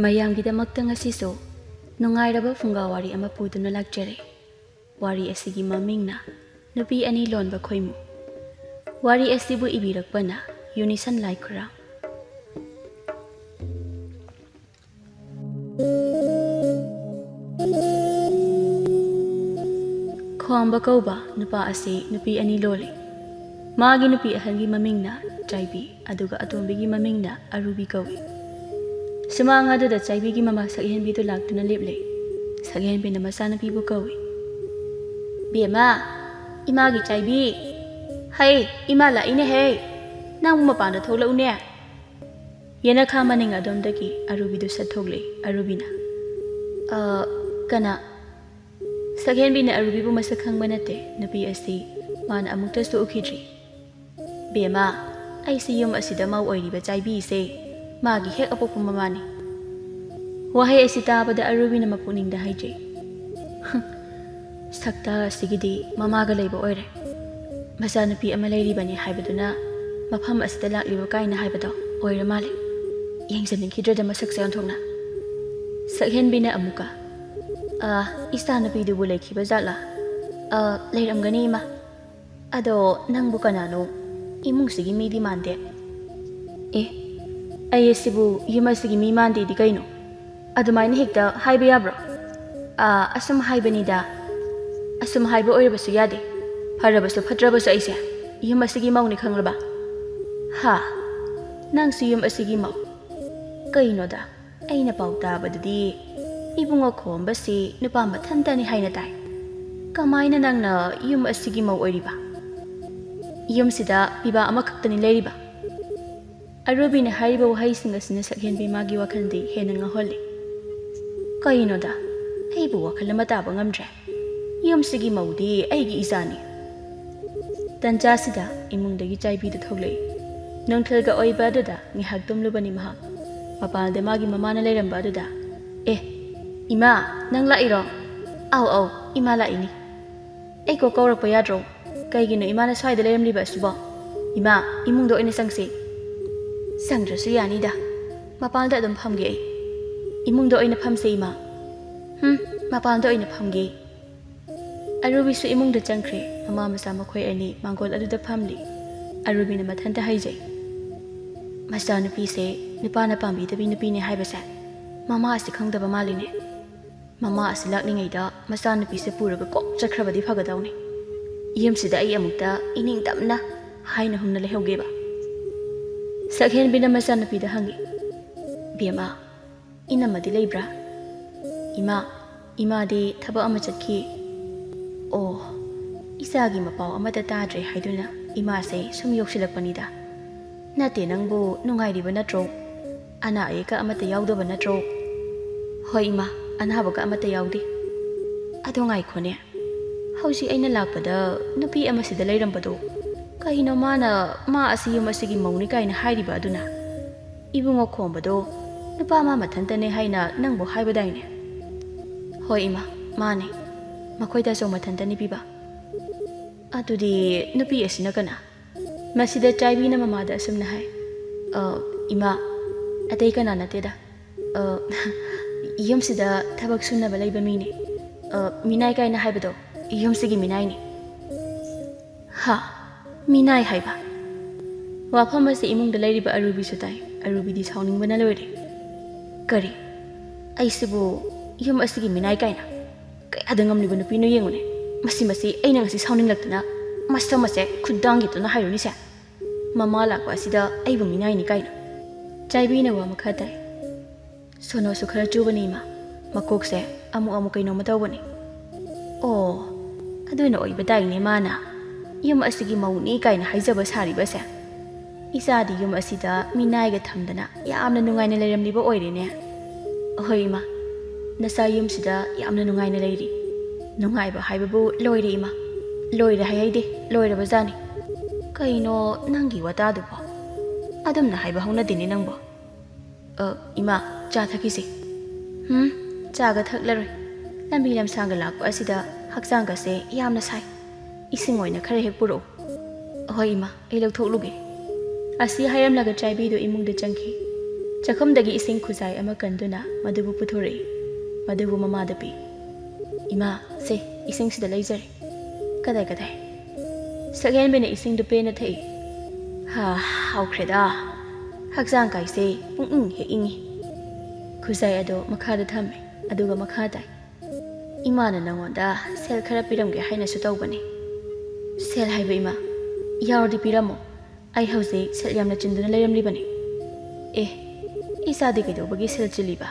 ꯃꯌꯥꯝꯒꯤꯗꯃꯛꯇ ꯉꯁꯤꯁꯨ ꯅꯨꯡꯉꯥꯏꯔꯕ ꯐꯨꯡꯒꯥꯋꯥꯔꯤ ꯑꯃ ꯄꯨꯗꯨꯅ ꯂꯥꯛꯆꯔꯦ꯫ ꯋꯥꯔꯤ ꯑꯁꯤꯒꯤ ꯃꯃꯤꯡꯅ ꯅꯨꯄꯤ ꯑꯅꯤ ꯂꯣꯟꯕ ꯈꯣꯏꯃꯨ꯫ ꯋꯥꯔꯤ ꯑꯁꯤꯕꯨ ꯏꯕꯤꯔꯛꯄꯅ ꯌꯨꯅꯤꯁꯟ ꯂꯥꯏꯈꯨꯔꯥꯝ꯫ ꯈ꯭ꯋꯥꯝꯕ ꯀꯧꯕ ꯅꯨꯄꯥ ꯑꯁꯤ ꯅꯨꯄꯤ ꯑꯅꯤ ꯂꯣꯜꯂꯤ꯫ ꯃꯥꯒꯤ ꯅꯨꯄꯤ ꯑꯍꯜꯒꯤ ꯃꯃꯤꯡꯅ ꯆꯥꯏꯕꯤ ꯑꯗꯨꯒ ꯑꯇꯣꯝꯕꯤꯒꯤ ꯃꯃꯤꯡꯅ ꯑꯔꯨꯕꯤ ꯀꯧꯏ꯫ ꯁꯨꯃꯥꯡ ꯑꯗꯨꯗ ꯆꯥꯏꯕꯤꯒꯤ ꯃꯃꯥ ꯁꯛꯍꯦꯟꯕꯤꯗꯨ ꯂꯥꯛꯇꯨꯅ ꯂꯦꯞꯂꯦ꯫ ꯁꯛꯍꯦꯟꯕꯤꯅ ꯃꯆꯥꯅꯨꯄꯤꯕꯨ ꯀꯧꯏ꯫ "ꯕꯦꯝꯃ, ꯏꯃꯥꯒꯤ ꯆꯥꯏꯕꯤ, ꯍꯩ ꯏꯃꯥ ꯂꯥꯛꯏꯅꯦꯍꯦ, ꯅꯪꯕꯨ ꯃꯄꯥꯟꯗ ꯊꯣꯛꯂꯛꯎꯅꯦ." ꯌꯦꯅꯈꯥ ꯃꯅꯤꯡ ꯑꯗꯣꯝꯗꯒꯤ ꯑꯔꯨꯕꯤꯗꯨ ꯁꯠꯊꯣꯛꯂꯦ꯫ ꯑꯔꯨꯕꯤꯅ "ꯀꯅꯥ?" ꯁꯛꯍꯦꯟꯕꯤꯅ ꯑꯔꯨꯕꯤꯕꯨ ꯃꯁꯛ ꯈꯪꯕ ꯅꯠꯇꯦ꯫ ꯅꯨꯄꯤ ꯑꯁꯤ ꯃꯥꯅ ꯑꯃꯨꯛꯇꯁꯨ ꯎꯈꯤꯗ꯭ꯔꯤ꯫ "ꯕꯦꯝꯃ, ꯑꯩꯁꯤ ꯌꯨꯝ ꯑꯁꯤꯗ ꯃꯧ ꯑꯣꯏꯔꯤꯕ ꯆꯥꯏꯕꯤꯁꯦ ꯃꯥꯒꯤ ꯍꯦꯛ ꯑꯄꯣꯛꯄ ꯃꯃꯥꯅꯤ." ꯋꯥꯍꯩ ꯑꯁꯤ ꯇꯥꯕꯗ ꯑꯔꯨꯕꯤꯅ ꯃꯄꯨꯛꯅꯤꯡꯗ ꯍꯥꯏꯖꯩ, "ꯁꯛꯇꯥ ꯑꯁꯤꯒꯤꯗꯤ ꯃꯃꯥꯒ ꯂꯩꯕ ꯑꯣꯏꯔꯦ꯫ ꯃꯆꯥꯅꯨꯄꯤ ꯑꯃ ꯂꯩꯔꯤꯕꯅꯤ ꯍꯥꯏꯕꯗꯨꯅ ꯃꯐꯝ ꯑꯁꯤꯗ ꯂꯥꯛꯂꯤꯕ ꯀꯥꯏꯅ ꯍꯥꯏꯕꯗꯣ ꯑꯣꯏꯔ ꯃꯥꯜꯂꯦ꯫ ꯌꯦꯡꯖꯅꯤꯡꯈꯤꯗ꯭ꯔꯦꯗ ꯃꯁꯛꯁꯦ ꯑꯣꯟꯊꯣꯛꯅ." ꯁꯛꯍꯦꯟꯕꯤꯅ ꯑꯃꯨꯛꯀ, "ꯏꯆꯥꯅꯨꯄꯤꯗꯨꯕꯨ ꯂꯩꯈꯤꯕ ꯖꯥꯠꯂꯥ?" "ꯂꯩꯔꯝꯒꯅꯤ ꯏꯃꯥ꯫ ꯑꯗꯣ ꯅꯪꯕꯨ ꯀꯅꯥꯅꯣ? ꯏꯃꯨꯡꯁꯤꯒꯤ ꯃꯤꯗꯤ ꯃꯥꯟꯗꯦ." "ꯑꯦ, ꯑꯩ ꯑꯁꯤꯕꯨ ꯌꯨꯝ ꯑꯁꯤꯒꯤ ꯃꯤ ꯃꯥꯟꯗꯦꯗꯤ ꯀꯩꯅꯣ? ꯑꯗꯨꯃꯥꯏꯅ ꯍꯦꯛꯇ ꯍꯥꯏꯕ ꯌꯥꯕ꯭ꯔꯣ?" "ꯑꯁꯨꯝ ꯍꯥꯏꯕꯅꯤꯗ." "ꯑꯁꯨꯝ ꯍꯥꯏꯕ ꯑꯣꯏꯔꯕꯁꯨ ꯌꯥꯗꯦ꯫ ꯐꯔꯕꯁꯨ ꯐꯠꯇ꯭ꯔꯕꯁꯨ ꯑꯩꯁꯦ ꯌꯨꯝ ꯑꯁꯤꯒꯤ ꯃꯧꯅꯤ ꯈꯪꯂꯕ?" "ꯍꯥ? ꯅꯪꯁꯨ ꯌꯨꯝ ꯑꯁꯤꯒꯤ ꯃꯧ? ꯀꯩꯅꯣꯗ, ꯑꯩꯅ ꯄꯥꯎ ꯇꯥꯕꯗꯗꯤ ꯏꯕꯨꯡꯉꯣ ꯈꯣꯝꯕꯁꯤ ꯅꯨꯄꯥ ꯃꯊꯟꯇꯅꯤ ꯍꯥꯏꯅ ꯇꯥꯏ꯫ ꯀꯃꯥꯏꯅ ꯅꯪꯅ ꯌꯨꯝ ꯑꯁꯤꯒꯤ ꯃꯧ ꯑꯣꯏꯔꯤꯕ? ꯌꯨꯝꯁꯤꯗ ꯄꯤꯕꯥ ꯑꯃꯈꯛꯇꯅꯤ ꯂꯩꯔꯤꯕ?" ꯑꯔꯨꯕꯤꯅ ꯍꯥꯏꯔꯤꯕ ꯋꯥꯍꯩꯁꯤꯡ ꯑꯁꯤꯅ ꯁꯛꯍꯦꯟꯕꯤ ꯃꯥꯒꯤ ꯋꯥꯈꯜꯗꯤ ꯍꯦꯟꯅ ꯉꯥꯎꯍꯜꯂꯤ꯫ "ꯀꯩꯅꯣꯗ, ꯑꯩꯕꯨ ꯋꯥꯈꯜ ꯑꯃ ꯇꯥꯕ ꯉꯝꯗ꯭ꯔꯦ꯫ ꯌꯨꯝꯁꯤꯒꯤ ꯃꯧꯗꯤ ꯑꯩꯒꯤ ꯏꯆꯥꯅꯤ." ꯇꯟꯖꯥꯁꯤꯗ ꯏꯃꯨꯡꯗꯒꯤ ꯆꯥꯏꯕꯤꯗꯨ ꯊꯣꯛꯂꯛꯏ꯫ ꯅꯨꯡꯊꯤꯜꯒ ꯑꯣꯏꯕ ꯑꯗꯨꯗ ꯉꯥꯏꯍꯥꯛ ꯇꯨꯝꯂꯨꯕꯅꯤ ꯃꯍꯥꯛ꯫ ꯃꯄꯥꯟꯗ ꯃꯥꯒꯤ ꯃꯃꯥꯅ ꯂꯩꯔꯝꯕ ꯑꯗꯨꯗ, "ꯑꯦ, ꯏꯃꯥ, ꯅꯪ ꯂꯥꯛꯏꯔꯣ?" "ꯑꯧ, ꯏꯃꯥ ꯂꯥꯛꯏꯅꯤ." "ꯑꯩ ꯀꯣꯛ ꯀꯧꯔꯛꯄ ꯌꯥꯗ꯭ꯔꯣ? ꯀꯩꯒꯤꯅꯣ ꯏꯃꯥꯅ ꯁ꯭ꯋꯥꯏꯗ ꯂꯩꯔꯝꯂꯤꯕ ꯑꯁꯤꯕꯣ? ꯏꯃꯥ, ꯏꯃꯨꯡꯗ ꯑꯣꯏꯅ ꯆꯪꯁꯤ." "ꯆꯪꯗ꯭ꯔꯁꯨ ꯌꯥꯅꯤꯗ, ꯃꯄꯥꯟꯗ ꯑꯗꯨꯝ ꯐꯝꯒꯦ ꯑꯩ." "ꯏꯃꯨꯡꯗ ꯑꯣꯏꯅ ꯐꯝꯁꯦ ꯏꯃꯥ." "ꯃꯄꯥꯟꯗ ꯑꯣꯏꯅ ꯐꯝꯒꯦ." ꯑꯔꯨꯕꯤꯁꯨ ꯏꯃꯨꯡꯗ ꯆꯪꯈ꯭ꯔꯦ꯫ ꯃꯃꯥ ꯃꯆꯥ ꯃꯈꯣꯏ ꯑꯅꯤ ꯃꯥꯡꯒꯣꯜ ꯑꯗꯨꯗ ꯐꯝꯂꯤ꯫ ꯑꯔꯨꯕꯤꯅ ꯃꯊꯟꯇ ꯍꯥꯏꯖꯩ, "ꯃꯆꯥꯅꯨꯄꯤꯁꯦ ꯅꯨꯄꯥꯅ ꯄꯥꯝꯕꯤꯗꯕꯤ ꯅꯨꯄꯤꯅꯦ ꯍꯥꯏꯕꯁꯦ ꯃꯃꯥ ꯑꯁꯤ ꯈꯪꯗꯕ ꯃꯥꯜꯂꯤꯅꯦ꯫ ꯃꯃꯥ ꯑꯁꯤ ꯂꯥꯛꯂꯤꯉꯩꯗ ꯃꯆꯥꯅꯨꯄꯤꯁꯦ ꯄꯨꯔꯒ ꯀꯣꯛ ꯆꯠꯈ꯭ꯔꯕꯗꯤ ꯐꯒꯗꯧꯅꯤ꯫ ꯌꯨꯝꯁꯤꯗ ꯑꯩ ꯑꯃꯨꯛꯇ ꯏꯅꯤꯡꯇꯝꯅ ꯍꯥꯏꯅ ꯍꯨꯝꯅ ꯂꯩꯍꯧꯒꯦꯕ." ꯁꯛꯍꯦꯟꯕꯤꯅ ꯃꯆꯥꯅꯨꯄꯤꯗ ꯍꯪꯉꯤ, "ꯕꯦꯝꯃ, ꯏꯅꯝꯃꯗꯤ ꯂꯩꯕ꯭ꯔꯥ?" "ꯏꯃꯥ, ꯏꯃꯥꯗꯤ ꯊꯕꯛ ꯑꯃ ꯆꯠꯈꯤ." "ꯑꯣ, ꯏꯆꯥꯒꯤ ꯃꯄꯥꯎ ꯑꯃꯠꯇ ꯇꯥꯗ꯭ꯔꯦ ꯍꯥꯏꯗꯨꯅ ꯏꯃꯥꯁꯦ ꯁꯨꯝ ꯌꯧꯁꯤꯜꯂꯛꯄꯅꯤꯗ꯫ ꯅꯠꯇꯦ, ꯅꯪꯕꯨ ꯅꯨꯡꯉꯥꯏꯔꯤꯕ ꯅꯠꯇ꯭ꯔꯣ? ꯑꯅꯥ ꯑꯌꯦꯛꯀ ꯑꯃꯠꯇ ꯌꯥꯎꯗꯕ ꯅꯠꯇ꯭ꯔꯣ?" "ꯍꯣꯏ ꯏꯃꯥ, ꯑꯅꯥꯕꯒ ꯑꯃꯠꯇ ꯌꯥꯎꯗꯦ." "ꯑꯗꯣ ꯉꯥꯏꯈꯣꯅꯦ, ꯍꯧꯖꯤꯛ ꯑꯩꯅ ꯂꯥꯛꯄꯗ ꯅꯨꯄꯤ ꯑꯃ ꯁꯤꯗ ꯂꯩꯔꯝꯕꯗꯣ, ꯀꯩꯅꯣ ꯃꯥꯅ ꯃꯥ ꯑꯁꯤ ꯌꯨꯝ ꯑꯁꯤꯒꯤ ꯃꯧꯅꯤ ꯀꯥꯏꯅ ꯍꯥꯏꯔꯤꯕ ꯑꯗꯨꯅ? ꯏꯕꯨꯡꯉꯣ ꯈꯣꯝꯕꯗꯣ ꯅꯨꯄꯥ ꯃꯥ ꯃꯊꯟꯇꯅꯦ ꯍꯥꯏꯅ ꯅꯪꯕꯨ ꯍꯥꯏꯕꯗꯥꯏꯅꯦ?" "ꯍꯣꯏ ꯏꯃꯥ, ꯃꯥꯅꯦ, ꯃꯈꯣꯏ ꯇꯥꯆꯧ ꯃꯊꯟꯇꯅꯤ ꯄꯤꯕ." "ꯑꯗꯨꯗꯤ ꯅꯨꯄꯤ ꯑꯁꯤꯅ ꯀꯅꯥ?" ꯃꯁꯤꯗ ꯆꯥꯏꯕꯤꯅ ꯃꯃꯥꯗ ꯑꯁꯨꯝꯅ ꯍꯥꯏ, "ꯏꯃꯥ, ꯑꯇꯩ ꯀꯅꯥ ꯅꯠꯇꯦꯗ, ꯌꯨꯝꯁꯤꯗ ꯊꯕꯛ ꯁꯨꯅꯕ ꯂꯩꯕ ꯃꯤꯅꯤ. ꯃꯤꯅꯥꯏ ꯀꯥꯏꯅ ꯍꯥꯏꯕꯗꯣ ꯌꯨꯝꯁꯤꯒꯤ ꯃꯤꯅꯥꯏꯅꯤ." "ꯍꯥ? ꯃꯤꯅꯥꯏ ꯍꯥꯏꯕ?" ꯋꯥꯐꯝ ꯑꯁꯤ ꯏꯃꯨꯡꯗ ꯂꯩꯔꯤꯕ ꯑꯔꯨꯕꯤꯁꯨ ꯇꯥꯏ꯫ ꯑꯔꯨꯕꯤꯗꯤ ꯁꯥꯎꯅꯤꯡꯕꯅ ꯂꯣꯏꯔꯦ꯫ "ꯀꯔꯤ? ꯑꯩꯁꯤꯕꯨ ꯌꯨꯝ ꯑꯁꯤꯒꯤ ꯃꯤꯅꯥꯏ ꯀꯥꯏꯅ? ꯀꯌꯥꯗ ꯉꯝꯂꯤꯕ ꯅꯨꯄꯤꯅꯣ ꯌꯦꯡꯉꯨꯅꯦ. ꯃꯁꯤ ꯑꯩꯅ ꯉꯁꯤ ꯁꯥꯎꯅꯤꯡꯂꯛꯇꯅ ꯃꯁꯝ ꯑꯁꯦ ꯈꯨꯠꯗꯥꯡꯒꯤꯇꯨꯅ ꯍꯥꯏꯔꯨꯅꯤꯁꯦ. ꯃꯃꯥ ꯂꯥꯛꯄ ꯑꯁꯤꯗ ꯑꯩꯕꯨ ꯃꯤꯅꯥꯏꯅꯤ ꯀꯥꯏꯅ." ꯆꯥꯏꯕꯤꯅ ꯋꯥ ꯃꯈꯥ ꯇꯥꯏ, "ꯁꯣꯅꯣꯁꯨ ꯈꯔ ꯆꯨꯕꯅꯤ ꯏꯃꯥ. ꯃꯀꯣꯛꯁꯦ ꯑꯃꯨꯛ ꯀꯩꯅꯣꯝꯃ ꯇꯧꯕꯅꯤ." "ꯑꯣ, ꯑꯗꯨꯅ ꯑꯣꯏꯕ ꯇꯥꯏꯅꯦ ꯃꯥꯅ ꯌꯨꯝ ꯑꯁꯤꯒꯤ ꯃꯧꯅꯤ ꯀꯥꯏꯅ ꯍꯥꯏꯖꯕ ꯁꯥꯔꯤꯕꯁꯦ. ꯏꯆꯥꯗꯤ ꯌꯨꯝ ꯑꯁꯤꯗ ꯃꯤꯅꯥꯏꯒ ꯊꯝꯗꯅ ꯌꯥꯝꯅ ꯅꯨꯡꯉꯥꯏꯅ ꯂꯩꯔꯝꯂꯤꯕ ꯑꯣꯏꯔꯦꯅꯦ." "ꯍꯣꯏ ꯏꯃꯥ, ꯅꯆꯥ ꯌꯨꯝꯁꯤꯗ ꯌꯥꯝꯅ ꯅꯨꯡꯉꯥꯏꯅ ꯂꯩꯔꯤ." "ꯅꯨꯡꯉꯥꯏꯕ ꯍꯥꯏꯕꯕꯨ ꯂꯣꯏꯔꯦ ꯏꯃꯥ, ꯂꯣꯏꯔꯦ ꯍꯥꯏꯍꯩꯗꯦ, ꯂꯣꯏꯔꯕꯖꯥꯠꯅꯤ." "ꯀꯩꯅꯣ ꯅꯪꯒꯤ ꯋꯥꯇꯥꯗꯨꯕꯣ? ꯑꯗꯨꯝꯅ ꯍꯥꯏꯕ ꯍꯧꯅꯗꯦꯅꯦ ꯅꯪꯕꯣ." "ꯏꯃꯥ, ꯆꯥ ꯊꯛꯈꯤꯁꯤ." "ꯆꯥꯒ ꯊꯛꯂꯔꯣꯏ. ꯂꯝꯕꯤ ꯂꯝꯁꯥꯡꯒ ꯂꯥꯛꯄ ꯑꯁꯤꯗ ꯍꯛꯆꯥꯡꯒꯁꯦ ꯌꯥꯝꯅ ꯁꯥꯏ. ꯏꯁꯤꯡ ꯑꯣꯏꯅ ꯈꯔ ꯍꯦꯛ ꯄꯨꯔꯛꯎ." "ꯍꯣꯏ ꯏꯃꯥ, ꯑꯩ ꯂꯧꯊꯣꯛꯂꯨꯒꯦ." ꯑꯁꯤ ꯍꯥꯏꯔꯝꯂꯒ ꯆꯥꯏꯕꯤꯗꯨ ꯏꯃꯨꯡꯗ ꯆꯪꯈꯤ꯫ ꯆꯥꯛꯈꯨꯝꯗꯒꯤ ꯏꯁꯤꯡ ꯈꯨꯖꯥꯏ ꯑꯃ ꯀꯟꯗꯨꯅ ꯃꯗꯨꯕꯨ ꯄꯨꯊꯣꯔꯛꯏ꯫ ꯃꯗꯨꯕꯨ ꯃꯃꯥꯗ ꯄꯤ꯫ ꯏꯃꯥ, ꯁꯦ ꯏꯁꯤꯡꯁꯤꯗ ꯂꯩꯖꯔꯦ꯫ ꯀꯗꯥꯏ ꯀꯗꯥꯏ? ꯁꯛꯍꯦꯟꯕꯤꯅ ꯏꯁꯤꯡꯗꯨ ꯄꯦꯟꯅ ꯊꯛꯏ꯫ ꯍꯥꯎꯈ꯭ꯔꯦꯗ꯫ ꯍꯛꯆꯥꯡ ꯀꯥꯏꯁꯦ ꯄꯨꯡꯏꯪ ꯍꯦꯛ ꯏꯪꯉꯤ꯫ ꯈꯨꯖꯥꯏ ꯑꯗꯣ ꯃꯈꯥꯗ ꯊꯝꯃꯦ ꯑꯗꯨꯒ ꯃꯈꯥ ꯇꯥꯏ꯫ ꯏꯃꯥꯅ ꯅꯪꯉꯣꯟꯗ ꯁꯦꯜ ꯈꯔ ꯄꯤꯔꯝꯒꯦ ꯍꯥꯏꯅꯁꯨ ꯇꯧꯕꯅꯤ꯫ ꯁꯦꯜ ꯍꯥꯏꯕ ꯏꯃꯥ? ꯌꯥꯎꯔꯗꯤ ꯄꯤꯔꯝꯃꯣ꯫ ꯑꯩ ꯍꯧꯖꯤꯛ ꯁꯦꯜ ꯌꯥꯝꯅ ꯆꯤꯟꯗꯨꯅ ꯂꯩꯔꯝꯂꯤꯕꯅꯤ꯫ ꯑꯦ, ꯏꯆꯥꯗꯤ ꯀꯩꯗꯧꯕꯒꯤ ꯁꯦꯜ ꯆꯤꯜꯂꯤꯕ?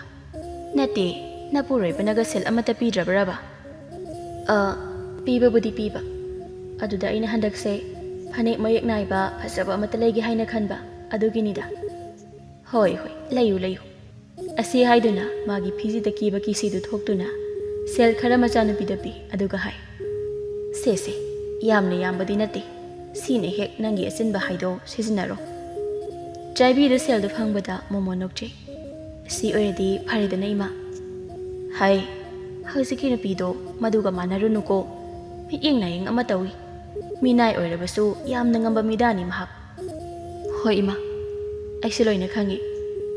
ꯅꯠꯇꯦ, ꯅꯄꯨꯔꯣꯏꯕꯅꯒ ꯁꯦꯜ ꯑꯃꯠꯇ ꯄꯤꯗ꯭ꯔꯕ꯭ꯔꯕ? ꯄꯤꯕꯕꯨꯗꯤ ꯄꯤꯕ꯫ ꯑꯗꯨꯗ ꯑꯩꯅ ꯍꯟꯗꯛꯁꯦ ꯐꯅꯦꯛ ꯃꯌꯦꯛ ナꯏꯕ ꯐꯖꯕ ꯑꯃꯠꯇ ꯂꯩꯒꯦ ꯍꯥꯏꯅ ꯈꯟꯕ ꯑꯗꯨꯒꯤꯅꯤꯗ꯫ ꯍꯣꯏ ꯍꯣꯏ, ꯂꯩꯌꯨ ꯂꯩꯌꯨ꯫ ꯑꯁꯤ ꯍꯥꯏꯗꯨꯅ ꯃꯥꯒꯤ ꯐꯤꯖꯤꯗ ꯀꯤꯕ ꯀꯤꯁꯤꯗꯨ ꯊꯣꯛꯇꯨꯅ ꯁꯦꯜ ꯈꯔ ꯃꯆꯥꯅꯨꯄꯤꯗ ꯄꯤ ꯑꯗꯨꯒ ꯍꯥꯏ, ꯁꯦ ꯌꯥꯝꯅ ꯌꯥꯝꯕꯗꯤ ꯅꯠꯇꯦ, ꯁꯤꯅ ꯍꯦꯛ ꯅꯪꯒꯤ ꯑꯆꯤꯟꯕ ꯍꯥꯏꯗꯣ ꯁꯤꯖꯤꯟꯅꯔꯣ꯫ ꯆꯥꯏꯕꯤꯗ ꯁꯦꯜꯗꯨ ꯐꯪꯕꯗ ꯃꯣꯃꯣ ꯅꯣꯛꯆꯩ꯫ ꯁꯤ ꯑꯣꯏꯔꯗꯤ ꯐꯔꯦꯗꯅ ꯏꯃꯥ꯫ ꯍꯥꯏ, ꯍꯧꯖꯤꯛꯀꯤ ꯅꯨꯄꯤꯗꯣ ꯃꯗꯨꯒ ꯃꯥꯟꯅꯔꯨꯅꯨꯀꯣ, ꯃꯤꯠꯌꯦꯡ ꯅꯥꯌꯦꯡ ꯑꯃ ꯇꯧꯏ꯫ ꯃꯤꯅꯥꯏ ꯑꯣꯏꯔꯕꯁꯨ ꯌꯥꯝꯅ ꯉꯝꯕ ꯃꯤꯗꯥꯅꯤ ꯃꯍꯥꯛ꯫ ꯍꯣꯏ ꯏꯃꯥ, ꯑꯩꯁꯨ ꯂꯣꯏꯅ ꯈꯪꯉꯤ꯫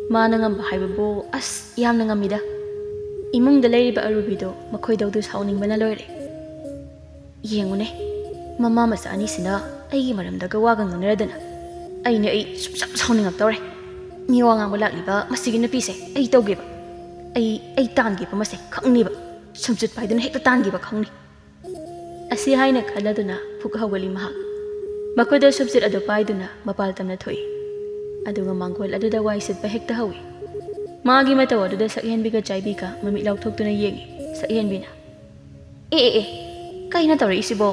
ꯃꯥꯅ ꯉꯝꯕ ꯍꯥꯏꯕꯕꯨ ꯑꯁ ꯌꯥꯝꯅ ꯉꯝꯃꯤꯗ꯫ ꯏꯃꯨꯡꯗ ꯂꯩꯔꯤꯕ ꯑꯔꯨꯕꯤꯗꯣ ꯃꯈꯣꯏꯗꯧꯗꯨ ꯁꯥꯎꯅꯤꯡꯕꯅ ꯂꯣꯏꯔꯦ꯫ ꯌꯦꯡꯉꯨꯅꯦ, ꯃꯃꯥ ꯃꯆꯥ ꯑꯅꯤꯁꯤꯅ ꯑꯩꯒꯤ ꯃꯔꯝꯗꯒ ꯋꯥꯒ ꯉꯥꯡꯅꯔꯗꯅ ꯑꯩ ꯁꯨꯝ ꯁꯥꯎꯅꯤꯡꯉꯛꯇꯧꯔꯦ꯫ ꯃꯤ ꯋꯥ ꯉꯥꯡꯕ ꯂꯥꯛꯂꯤꯕ ꯃꯁꯤꯒꯤ ꯅꯨꯄꯤꯁꯦ ꯑꯩ ꯇꯧꯒꯦꯕ꯫ ꯑꯩ ꯇꯥꯟꯒꯦꯕ ꯃꯁꯦ ꯈꯪꯅꯤꯕ꯫ ꯁꯨꯝꯆꯤꯠ ꯄꯥꯏꯗꯨꯅ ꯍꯦꯛꯇ ꯇꯥꯟꯒꯦꯕ ꯈꯪꯅꯤ꯫ ꯑꯁꯤ ꯍꯥꯏꯅ ꯈꯜꯂꯗꯨꯅ ꯐꯨꯛ ꯍꯧꯒꯠꯂꯤ ꯃꯍꯥꯛ꯫ ꯃꯈꯣꯏꯗ ꯁꯨꯝꯆꯤꯠ ꯑꯗꯨ ꯄꯥꯏꯗꯨꯅ ꯃꯄꯥꯜ ꯇꯝꯅ ꯊꯣꯛꯏ꯫ ꯑꯗꯨꯒ ꯃꯥꯡꯒꯣꯜ ꯑꯗꯨꯗ ꯋꯥꯏ ꯁꯤꯠꯄ ꯍꯦꯛꯇ ꯍꯧꯏ꯫ ꯃꯥꯒꯤ ꯃꯇꯧ ꯑꯗꯨꯗ ꯁꯛꯍꯦꯟꯕꯤꯒ ꯆꯥꯏꯕꯤꯒ ꯃꯃꯤꯠ ꯂꯥꯎꯊꯣꯛꯇꯨꯅ ꯌꯦꯡꯉꯤ꯫ ꯁꯛꯍꯦꯟꯕꯤꯅ, ꯑꯦ ꯀꯩꯅꯣ ꯇꯧꯔꯛꯏꯁꯤꯕꯣ?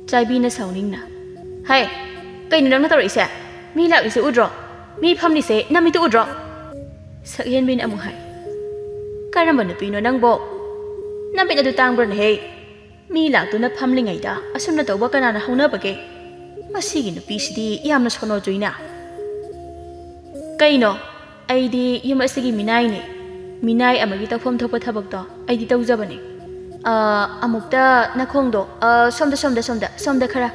ꯆꯥꯏꯕꯤꯅ ꯁꯥꯎꯅꯤꯡꯅ, ꯍꯥꯏ, ꯀꯩꯅꯣ ꯅꯪꯅ ꯇꯧꯔꯛꯏꯁꯦ? ꯃꯤ ꯂꯥꯛꯂꯤꯁꯦ ꯎꯗ꯭ꯔꯣ? ꯃꯤ ꯐꯝꯂꯤꯁꯦ ꯅꯃꯤꯠꯇꯨ ꯎꯗ꯭ꯔꯣ? ꯁꯛꯍꯦꯟꯕꯤꯅ ꯑꯃꯨꯛ ꯍꯥꯏ, ꯀꯔꯝꯕ ꯅꯨꯄꯤꯅꯣ ꯅꯪꯕꯣ? ꯅꯃꯤꯠ ꯑꯗꯨ ꯇꯥꯡꯕ꯭ꯔꯅꯦꯍꯦ? ꯃꯤ ꯂꯥꯛꯇꯨꯅ ꯐꯝꯂꯤꯉꯩꯗ ꯑꯁꯨꯝꯅ ꯇꯧꯕ ꯀꯅꯥꯅ ꯍꯧꯅꯕꯒꯦ? ꯃꯁꯤꯒꯤ ꯅꯨꯄꯤꯁꯤꯗꯤ ꯌꯥꯝꯅ ꯁꯣꯅꯣ ꯆꯨꯏꯅ꯫ ꯀꯩꯅꯣ? ꯑꯩꯗꯤ ꯌꯨꯝ ꯑꯁꯤꯒꯤ ꯃꯤꯅꯥꯏꯅꯤ꯫ ꯃꯤꯅꯥꯏ ꯑꯃꯒꯤ ꯇꯧꯐꯝ ꯊꯣꯛꯄ ꯊꯕꯛꯇꯣ ꯑꯩꯗꯤ ꯇꯧꯖꯕꯅꯤ꯫ ꯑꯃꯨꯛꯇ ꯅꯈꯣꯡꯗꯣ ꯁꯣꯝꯗ ꯈꯔ꯫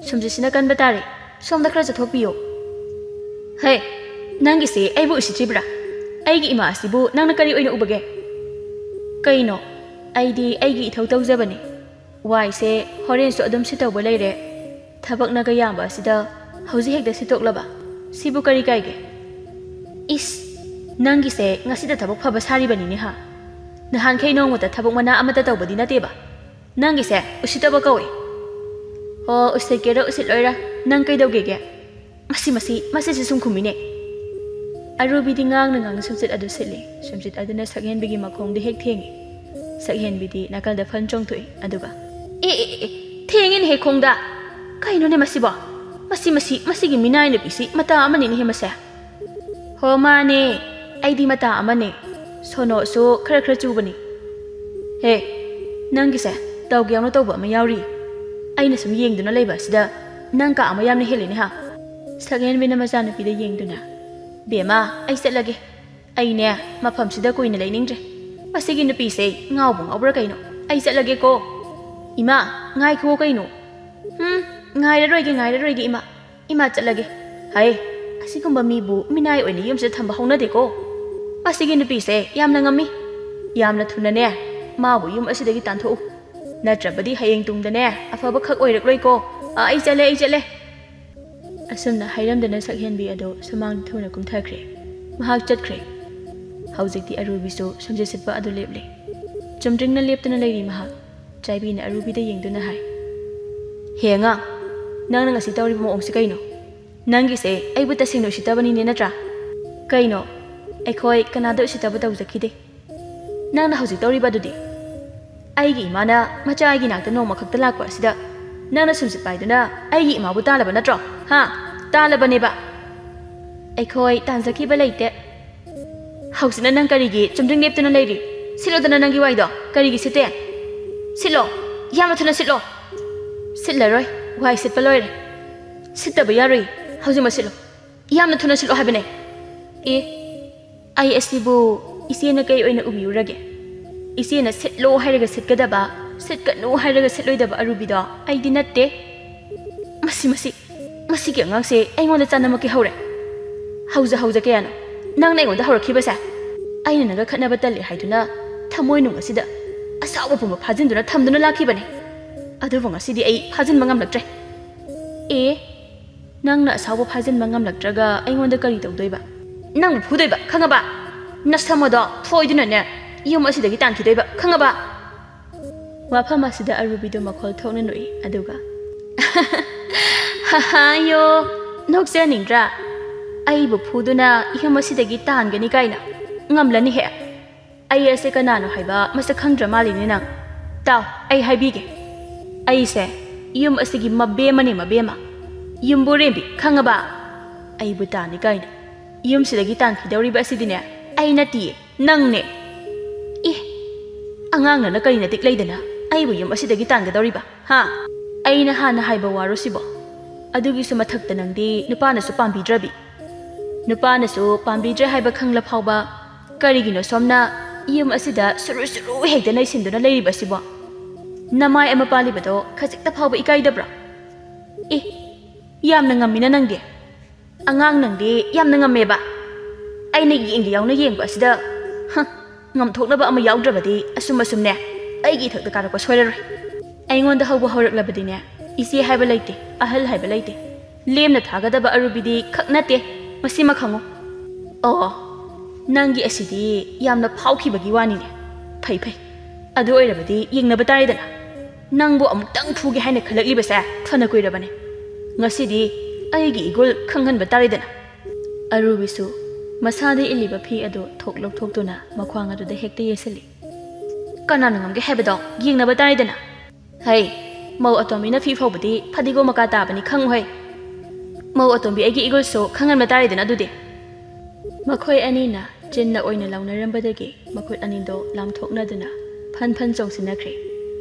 ꯁꯨꯝꯖꯤꯠꯁꯤꯅ ꯀꯟꯕ ꯇꯥꯔꯦ꯫ ꯁꯣꯝꯗ ꯈꯔ ꯆꯠꯊꯣꯛꯄꯤꯌꯣ꯫ ꯍꯦ, ꯅꯪꯒꯤꯁꯦ ꯑꯩꯕꯨ ꯎꯁꯤꯠꯇ꯭ꯔꯤꯕ꯭ꯔꯥ? ꯑꯩꯒꯤ ꯏꯃꯥ ꯑꯁꯤꯕꯨ ꯅꯪꯅ ꯀꯔꯤ ꯑꯣꯏꯅ ꯎꯕꯒꯦ? ꯀꯩꯅꯣ? ꯑꯩꯗꯤ ꯑꯩꯒꯤ ꯏꯊꯧ ꯇꯧꯖꯕꯅꯤ꯫ ꯋꯥꯏꯁꯦ ꯍꯣꯔꯦꯟꯁꯨ ꯑꯗꯨꯝ ꯁꯤꯠꯇꯧꯕ ꯂꯩꯔꯦ꯫ ꯊꯕꯛꯅꯒ ꯌꯥꯝꯕ ꯑꯁꯤꯗ ꯍꯧꯖꯤꯛ ꯍꯦꯛꯇ ꯁꯤꯠꯇꯣꯛꯂꯕ ꯁꯤꯕꯨ ꯀꯔꯤ ꯀꯥꯏꯒꯦ? ꯏꯁ, ꯅꯪꯒꯤꯁꯦ ꯉꯁꯤꯗ ꯊꯕꯛ ꯐꯕ ꯁꯥꯔꯤꯕꯅꯤꯅꯦ ꯍꯥ? ꯅꯍꯥꯟꯈꯩ ꯅꯣꯡꯃꯇ ꯊꯕꯛ ꯃꯅꯥ ꯑꯃꯠꯇ ꯇꯧꯕꯗꯤ ꯅꯠꯇꯦꯕ꯫ ꯅꯪꯒꯤꯁꯦ ꯎꯁꯤꯠꯇꯕ ꯀꯧꯏ꯫ ꯑꯣ, ꯎꯁꯤꯠꯀꯦꯔꯥ ꯎꯁꯤꯠꯂꯣꯏꯔꯥ, ꯅꯪ ꯀꯩꯗꯧꯒꯦꯒꯦ? ꯃꯁꯤꯁꯤ ꯁꯨꯝ ꯈꯨꯝꯃꯤꯅꯦ꯫ ꯑꯔꯨꯕꯤꯗꯤ ꯉꯥꯡꯅ ꯁꯨꯝꯆꯤꯠ ꯑꯗꯨ ꯁꯤꯠꯂꯤ꯫ ꯁꯨꯝꯆꯤꯠ ꯑꯗꯨꯅ ꯁꯛꯍꯦꯟꯕꯤꯒꯤ ꯃꯈꯣꯡꯗ ꯍꯦꯛ ꯊꯦꯡꯉꯤ꯫ ꯁꯛꯍꯦꯟꯕꯤꯗꯤ ꯅꯥꯀꯜꯗ ꯐꯟ ꯆꯣꯡꯊꯣꯛꯏ ꯑꯗꯨꯒ ꯊꯦꯡꯉꯤꯅꯦꯍꯦ ꯈꯣꯡꯗ꯫ ꯀꯩꯅꯣꯅꯦ ꯃꯁꯤꯕꯣ? ꯃꯁꯤꯒꯤ ꯃꯤꯅꯥꯏ ꯅꯨꯄꯤꯁꯤ ꯃꯇꯥ ꯑꯃꯅꯤꯅꯦꯍꯦ ꯃꯁꯦ꯫ ꯍꯣ ꯃꯥꯅꯦ, ꯑꯩꯗꯤ ꯃꯇꯥ ꯑꯃꯅꯦ꯫ ꯁꯣꯅꯣꯁꯨ ꯈꯔ ꯆꯨꯕꯅꯤ꯫ ꯍꯦ, ꯅꯪꯒꯤꯁꯦ ꯇꯧꯒꯦ ꯌꯥꯎꯅ ꯇꯧꯕ ꯑꯃ ꯌꯥꯎꯔꯤ꯫ ꯑꯩꯅ ꯁꯨꯝ ꯌꯦꯡꯗꯨꯅ ꯂꯩꯕ ꯑꯁꯤꯗ ꯅꯪ ꯀꯥ ꯑꯃ ꯌꯥꯝꯅ ꯍꯦꯜꯂꯤꯅꯦ ꯍꯥ? ꯁꯛꯍꯦꯟꯕꯤꯅ ꯃꯆꯥꯅꯨꯄꯤꯗ ꯌꯦꯡꯗꯨꯅ, ꯕꯦꯝꯃ, ꯑꯩ ꯆꯠꯂꯒꯦ꯫ ꯑꯩꯅꯦ ꯃꯐꯝꯁꯤꯗ ꯀꯨꯏꯅ ꯂꯩꯅꯤꯡꯗ꯭ꯔꯦ꯫ ꯃꯁꯤꯒꯤ ꯅꯨꯄꯤꯁꯦ ꯉꯥꯎꯕ꯭ꯔꯥ ꯀꯩꯅꯣ? ꯑꯩ ꯆꯠꯂꯒꯦꯀꯣ꯫ ꯏꯃꯥ, ꯉꯥꯏꯈꯨꯋꯣ ꯀꯩꯅꯣ? ꯉꯥꯏꯔꯔꯣꯏꯒꯦ ꯏꯃꯥ꯫ ꯏꯃꯥ ꯆꯠꯂꯒꯦ꯫ ꯍꯥꯏ, ꯑꯁꯤꯒꯨꯝꯕ ꯃꯤꯕꯨ ꯃꯤꯅꯥꯏ ꯑꯣꯏꯅ ꯌꯨꯝꯁꯤꯗ ꯊꯝꯕ ꯍꯧꯅꯗꯦꯀꯣ꯫ ꯃꯁꯤꯒꯤ ꯅꯨꯄꯤꯁꯦ ꯌꯥꯝꯅ ꯉꯝꯃꯤ꯫ ꯌꯥꯝꯅ ꯊꯨꯅꯅꯦ ꯃꯥꯕꯨ ꯌꯨꯝ ꯑꯁꯤꯗꯒꯤ ꯇꯥꯟꯊꯣꯛꯎ꯫ ꯅꯠꯇ꯭ꯔꯕꯗꯤ ꯍꯌꯦꯡ ꯇꯨꯡꯗꯅꯦ ꯑꯐꯕ ꯈꯛ ꯑꯣꯏꯔꯛꯂꯣꯏꯀꯣ꯫ ꯑꯩ ꯆꯠꯂꯦ꯫ ꯑꯁꯨꯝꯅ ꯍꯥꯏꯔꯝꯗꯅ ꯁꯛꯍꯦꯟꯕꯤ ꯑꯗꯣ ꯁꯨꯃꯥꯡꯗ ꯊꯨꯅ ꯀꯨꯝꯊꯈ꯭ꯔꯦ꯫ ꯃꯍꯥꯛ ꯆꯠꯈ꯭ꯔꯦ꯫ ꯍꯧꯖꯤꯛꯇꯤ ꯑꯔꯨꯕꯤꯁꯨ ꯁꯨꯝꯆꯤꯠ ꯁꯤꯠꯄ ꯑꯗꯨ ꯂꯦꯞꯂꯦ꯫ ꯆꯨꯝꯗ꯭ꯔꯤꯡꯅ ꯂꯦꯞꯇꯨꯅ ꯂꯩꯔꯤ ꯃꯍꯥꯛ꯫ ꯆꯥꯏꯕꯤꯅ ꯑꯔꯨꯕꯤꯗ ꯌꯦꯡꯗꯨꯅ ꯍꯥꯏ, ꯍꯦ ꯑꯉꯥꯡ, ꯅꯪꯅ ꯉꯁꯤ ꯇꯧꯔꯤꯕ ꯃꯑꯣꯡꯁꯤ ꯀꯩꯅꯣ? ꯅꯪꯒꯤꯁꯦ ꯑꯩꯕꯨ ꯇꯁꯦꯡꯅ ꯎꯁꯤꯠꯇꯕꯅꯤꯅꯦ ꯅꯠꯇ꯭ꯔꯥ? ꯀꯩꯅꯣ? ꯑꯩꯈꯣꯏ ꯀꯅꯥꯗ ꯎꯁꯤꯠꯇꯕ ꯇꯧꯖꯈꯤꯗꯦ꯫ ꯅꯪꯅ ꯍꯧꯖꯤꯛ ꯇꯧꯔꯤꯕ ꯑꯗꯨꯗꯤ? ꯑꯩꯒꯤ ꯏꯃꯥꯅ ꯃꯆꯥꯒꯤ ꯅꯥꯛꯇ ꯅꯣꯡꯃ ꯈꯛꯇ ꯂꯥꯛꯄ ꯑꯁꯤꯗ ꯅꯪꯅ ꯁꯨꯝꯆꯤꯠ ꯄꯥꯏꯗꯨꯅ ꯑꯩꯒꯤ ꯏꯃꯥꯕꯨ ꯇꯥꯜꯂꯕ ꯅꯠꯇ꯭ꯔꯣ? ꯍꯥ? ꯇꯥꯜꯂꯕꯅꯦꯕ꯫ ꯑꯩꯈꯣꯏ ꯇꯥꯟꯖꯈꯤꯕ ꯂꯩꯇꯦ꯫ ꯍꯧꯖꯤꯛꯅ ꯅꯪ ꯀꯔꯤꯒꯤ ꯆꯨꯝꯗ꯭ꯔꯤꯡ ꯂꯦꯞꯇꯨꯅ ꯂꯩꯔꯤ? ꯁꯤꯠꯂꯣꯗꯅ ꯅꯪꯒꯤ ꯋꯥꯏꯗꯣ꯫ ꯀꯔꯤꯒꯤ ꯁꯤꯠꯇꯦ? ꯁꯤꯠꯂꯣ, ꯌꯥꯝꯅ ꯊꯨꯅ ꯁꯤꯠꯂꯣ꯫ ꯁꯤꯠꯂꯔꯣꯏ, ꯋꯥꯏ ꯁꯤꯠꯄ ꯂꯣꯏꯔꯦ꯫ ꯁꯤꯠꯇꯕ ꯌꯥꯔꯣꯏ, ꯍꯧꯖꯤꯛꯃꯛ ꯁꯤꯠꯂꯣ꯫ ꯌꯥꯝꯅ ꯊꯨꯅ ꯁꯤꯠꯂꯣ ꯍꯥꯏꯕꯅꯦ꯫ ꯑꯩ ꯑꯁꯤꯕꯨ ꯏꯆꯦꯅ ꯀꯩ ꯑꯣꯏꯅ ꯎꯕꯤꯔꯨꯔꯒꯦ? ꯏꯆꯦꯅ ꯁꯤꯠꯂꯣ ꯍꯥꯏꯔꯒ ꯁꯤꯠꯀꯗꯕ, ꯁꯤꯠꯀꯅꯨ ꯍꯥꯏꯔꯒ ꯁꯤꯠꯂꯣꯏꯗꯕ ꯑꯔꯨꯕꯤꯗꯣ ꯑꯩꯗꯤ ꯅꯠꯇꯦ꯫ ꯃꯁꯤꯒꯤ ꯑꯉꯥꯡꯁꯦ ꯑꯩꯉꯣꯟꯗ ꯆꯥꯅꯃꯛꯀꯤ ꯍꯧꯔꯦ꯫ ꯍꯧꯖ ꯀꯌꯥꯅꯣ? ꯅꯪꯅ ꯑꯩꯉꯣꯟꯗ ꯍꯧꯔꯛꯈꯤꯕꯁꯦ ꯑꯩꯅ ꯅꯪꯒ ꯈꯠꯅꯕ ꯇꯜꯂꯦ ꯍꯥꯏꯗꯨꯅ ꯊꯃꯣꯏ ꯅꯨꯡ ꯑꯁꯤꯗ ꯑꯁꯥꯎꯕ ꯄꯨꯝꯕ ꯐꯥꯖꯤꯟꯗꯨꯅ ꯊꯝꯗꯨꯅ ꯂꯥꯛꯈꯤꯕꯅꯤ ꯑꯗꯨꯕꯨ ꯉꯁꯤꯗꯤ ꯑꯩ ꯐꯥꯖꯤꯟꯕ ꯉꯝꯂꯛꯇ꯭ꯔꯦ ꯑꯦ ꯅꯪꯅ ꯑꯁꯥꯎꯕ ꯐꯥꯖꯤꯟꯕ ꯉꯝꯂꯛꯇ꯭ꯔꯒ ꯑꯩꯉꯣꯟꯗ ꯀꯔꯤ ꯇꯧꯗꯣꯏꯕ ꯅꯪꯕꯨ ꯐꯨꯗꯣꯏꯕ ꯈꯪꯉꯕ ꯅꯁꯝ ꯑꯗꯣ ꯐꯣꯏꯗꯨꯅꯅꯦ ꯌꯨꯝ ꯑꯁꯤꯗꯒꯤ ꯇꯥꯟꯈꯤꯗꯣꯏꯕ ꯈꯪꯉꯕ ꯋꯥꯐꯝ ꯑꯁꯤꯗ ꯑꯔꯨꯕꯤꯗꯨ ꯃꯈꯣꯜ ꯊꯣꯛꯅ ꯅꯣꯛꯏ ꯑꯗꯨꯒ ꯍꯥꯍꯥꯌꯣ ꯅꯣꯛꯆꯅꯤꯡꯗ꯭ꯔꯥ ꯑꯩꯕꯨ ꯐꯨꯗꯨꯅ ꯌꯨꯝ ꯑꯁꯤꯗꯒꯤ ꯇꯥꯟꯒꯅꯤ ꯀꯥꯏꯅ ꯉꯝꯂꯅꯤꯍꯦ ꯑꯩ ꯑꯁꯦ ꯀꯅꯥꯅꯣ ꯍꯥꯏꯕ ꯃꯁꯛ ꯈꯪꯗ꯭ꯔ ꯃꯥꯜꯂꯤꯅꯦ ꯅꯪ ꯇꯥꯎ ꯑꯩ ꯍꯥꯏꯕꯤꯒꯦ ꯑꯩꯁꯦ ꯌꯨꯝ ꯑꯁꯤꯒꯤ ꯃꯕꯦꯝꯃꯅꯦ ꯃꯕꯦꯝꯃ ꯌꯨꯝꯕꯨꯔꯦꯝꯕꯤ ꯈꯪꯉꯕ ꯑꯩꯕꯨ ꯇꯥꯅꯤ ꯀꯥꯏꯅ ꯌꯨꯝꯁꯤꯗꯒꯤ ꯇꯥꯟꯈꯤꯗꯧꯔꯤꯕ ꯑꯁꯤꯗꯤꯅꯦ ꯑꯩ ꯅꯠꯇꯤꯌꯦ ꯅꯪꯅꯦ ꯏ ꯑꯉꯥꯡꯅ ꯀꯔꯤ ꯅꯇꯤꯛ ꯂꯩꯗꯅ ꯑꯩꯕꯨ ꯌꯨꯝ ꯑꯁꯤꯗꯒꯤ ꯇꯥꯟꯒꯗꯧꯔꯤꯕ ꯍꯥ ꯑꯩꯅ ꯍꯥꯟꯅ ꯍꯥꯏꯕ ꯋꯥꯔꯣ ꯁꯤꯕꯣ ꯑꯗꯨꯒꯤꯁꯨ ꯃꯊꯛꯇ ꯅꯪꯗꯤ ꯅꯨꯄꯥꯅꯁꯨ ꯄꯥꯝꯕꯤꯗ꯭ꯔꯕꯤ ꯅꯨꯄꯥꯅꯁꯨ ꯄꯥꯝꯕꯤꯗ꯭ꯔꯦ ꯍꯥꯏꯕ ꯈꯪꯂ ꯐꯥꯎꯕ ꯀꯔꯤꯒꯤꯅꯣ ꯁꯣꯝꯅ ꯌꯨꯝ ꯑꯁꯤꯗ ꯁꯨꯔꯨ ꯁꯨꯔꯨ ꯍꯦꯛꯇ ꯅꯩꯁꯤꯟꯗꯨꯅ ꯂꯩꯔꯤꯕꯁꯤꯕꯣ ꯅꯃꯥꯏ ꯑꯃ ꯄꯥꯜꯂꯤꯕꯗꯣ ꯈꯖꯤꯛꯇ ꯐꯥꯎꯕ ꯏꯀꯥꯏꯗꯕ꯭ꯔꯣ ꯏ ꯌꯥꯝꯅ ꯉꯝꯃꯤꯅ ꯅꯪꯗꯤ ꯑꯉꯥꯡ ꯅꯪꯗꯤ ꯌꯥꯝꯅ ꯉꯝꯃꯦꯕ ꯑꯩꯅ ꯌꯦꯡꯒꯦ ꯌꯥꯎꯅ ꯌꯦꯡꯕ ꯑꯁꯤꯗ ꯉꯝꯊꯣꯛꯅꯕ ꯑꯃ ꯌꯥꯎꯗ꯭ꯔꯕꯗꯤ ꯑꯁꯨꯝꯅꯦ ꯑꯩꯒꯤ ꯏꯊꯛꯇ ꯀꯥꯔꯛꯄ ꯁꯣꯏꯔꯔꯣꯏ ꯑꯩꯉꯣꯟꯗ ꯍꯧꯕ ꯍꯧꯔꯛꯂꯕꯗꯤꯅꯦ ꯏꯆꯦ ꯍꯥꯏꯕ ꯂꯩꯇꯦ ꯑꯍꯜ ꯍꯥꯏꯕ ꯂꯩꯇꯦ ꯂꯦꯝꯅ ꯊꯥꯒꯗꯕ ꯑꯔꯨꯕꯤꯗꯤ ꯈꯛ ꯅꯠꯇꯦ ꯃꯁꯤꯃ ꯈꯪꯉꯨ ꯑꯣ ꯅꯪꯒꯤ ꯑꯁꯤꯗꯤ ꯌꯥꯝꯅ ꯐꯥꯎꯈꯤꯕꯒꯤ ꯋꯥꯅꯤꯅꯦ ꯐꯩ ꯐꯩ ꯑꯗꯨ ꯑꯣꯏꯔꯕꯗꯤ ꯌꯦꯡꯅꯕ ꯇꯥꯔꯦꯗꯅ ꯅꯪꯕꯨ ꯑꯃꯨꯛꯇꯪ ꯐꯨꯒꯦ ꯍꯥꯏꯅ ꯈꯜꯂꯛꯂꯤꯕꯁꯦ ꯐꯅ ꯀꯨꯏꯔꯕꯅꯦ ꯉꯁꯤꯗꯤ ꯑꯩꯒꯤ ꯏꯒꯨꯜ ꯈꯪꯍꯟꯕ ꯇꯥꯔꯦꯗꯅ ꯑꯔꯨꯕꯤꯁꯨ ꯃꯁꯥꯗ ꯏꯜꯂꯤꯕ ꯐꯤ ꯑꯗꯨ ꯊꯣꯛ ꯂꯧꯊꯣꯛꯇꯨꯅ ꯃꯈ꯭ꯋꯥꯡ ꯑꯗꯨꯗ ꯍꯦꯛꯇ ꯌꯦꯁꯤꯜꯂꯤ ꯀꯅꯥꯅ ꯉꯝꯒꯦ ꯍꯥꯏꯕꯗꯣ ꯌꯦꯡꯅꯕ ꯇꯥꯔꯦꯗꯅ ꯍꯩ ꯃꯧ ꯑꯇꯣꯝꯕꯤꯅ ꯐꯤ ꯐꯧꯕꯗꯤ ꯐꯗꯤꯒꯣꯝ ꯃꯀꯥ ꯇꯥꯕꯅꯤ ꯈꯪꯉꯨꯍꯩ ꯃꯧ ꯑꯇꯣꯝꯕꯤ ꯑꯩꯒꯤ ꯏꯒꯨꯜꯁꯨ ꯈꯪꯍꯟꯕ ꯇꯥꯔꯦꯗꯅ ꯑꯗꯨꯗꯤ ꯃꯈꯣꯏ ꯑꯅꯤꯅ ꯆꯤꯟꯅ ꯑꯣꯏꯅ ꯂꯥꯎꯅꯔꯝꯕꯗꯒꯤ ꯃꯈꯨꯠ ꯑꯅꯤꯗꯣ ꯂꯥꯝꯊꯣꯛꯅꯗꯨꯅ ꯐꯟ ꯐꯟ ꯆꯣꯡꯁꯤꯟꯅꯈ꯭ꯔꯦ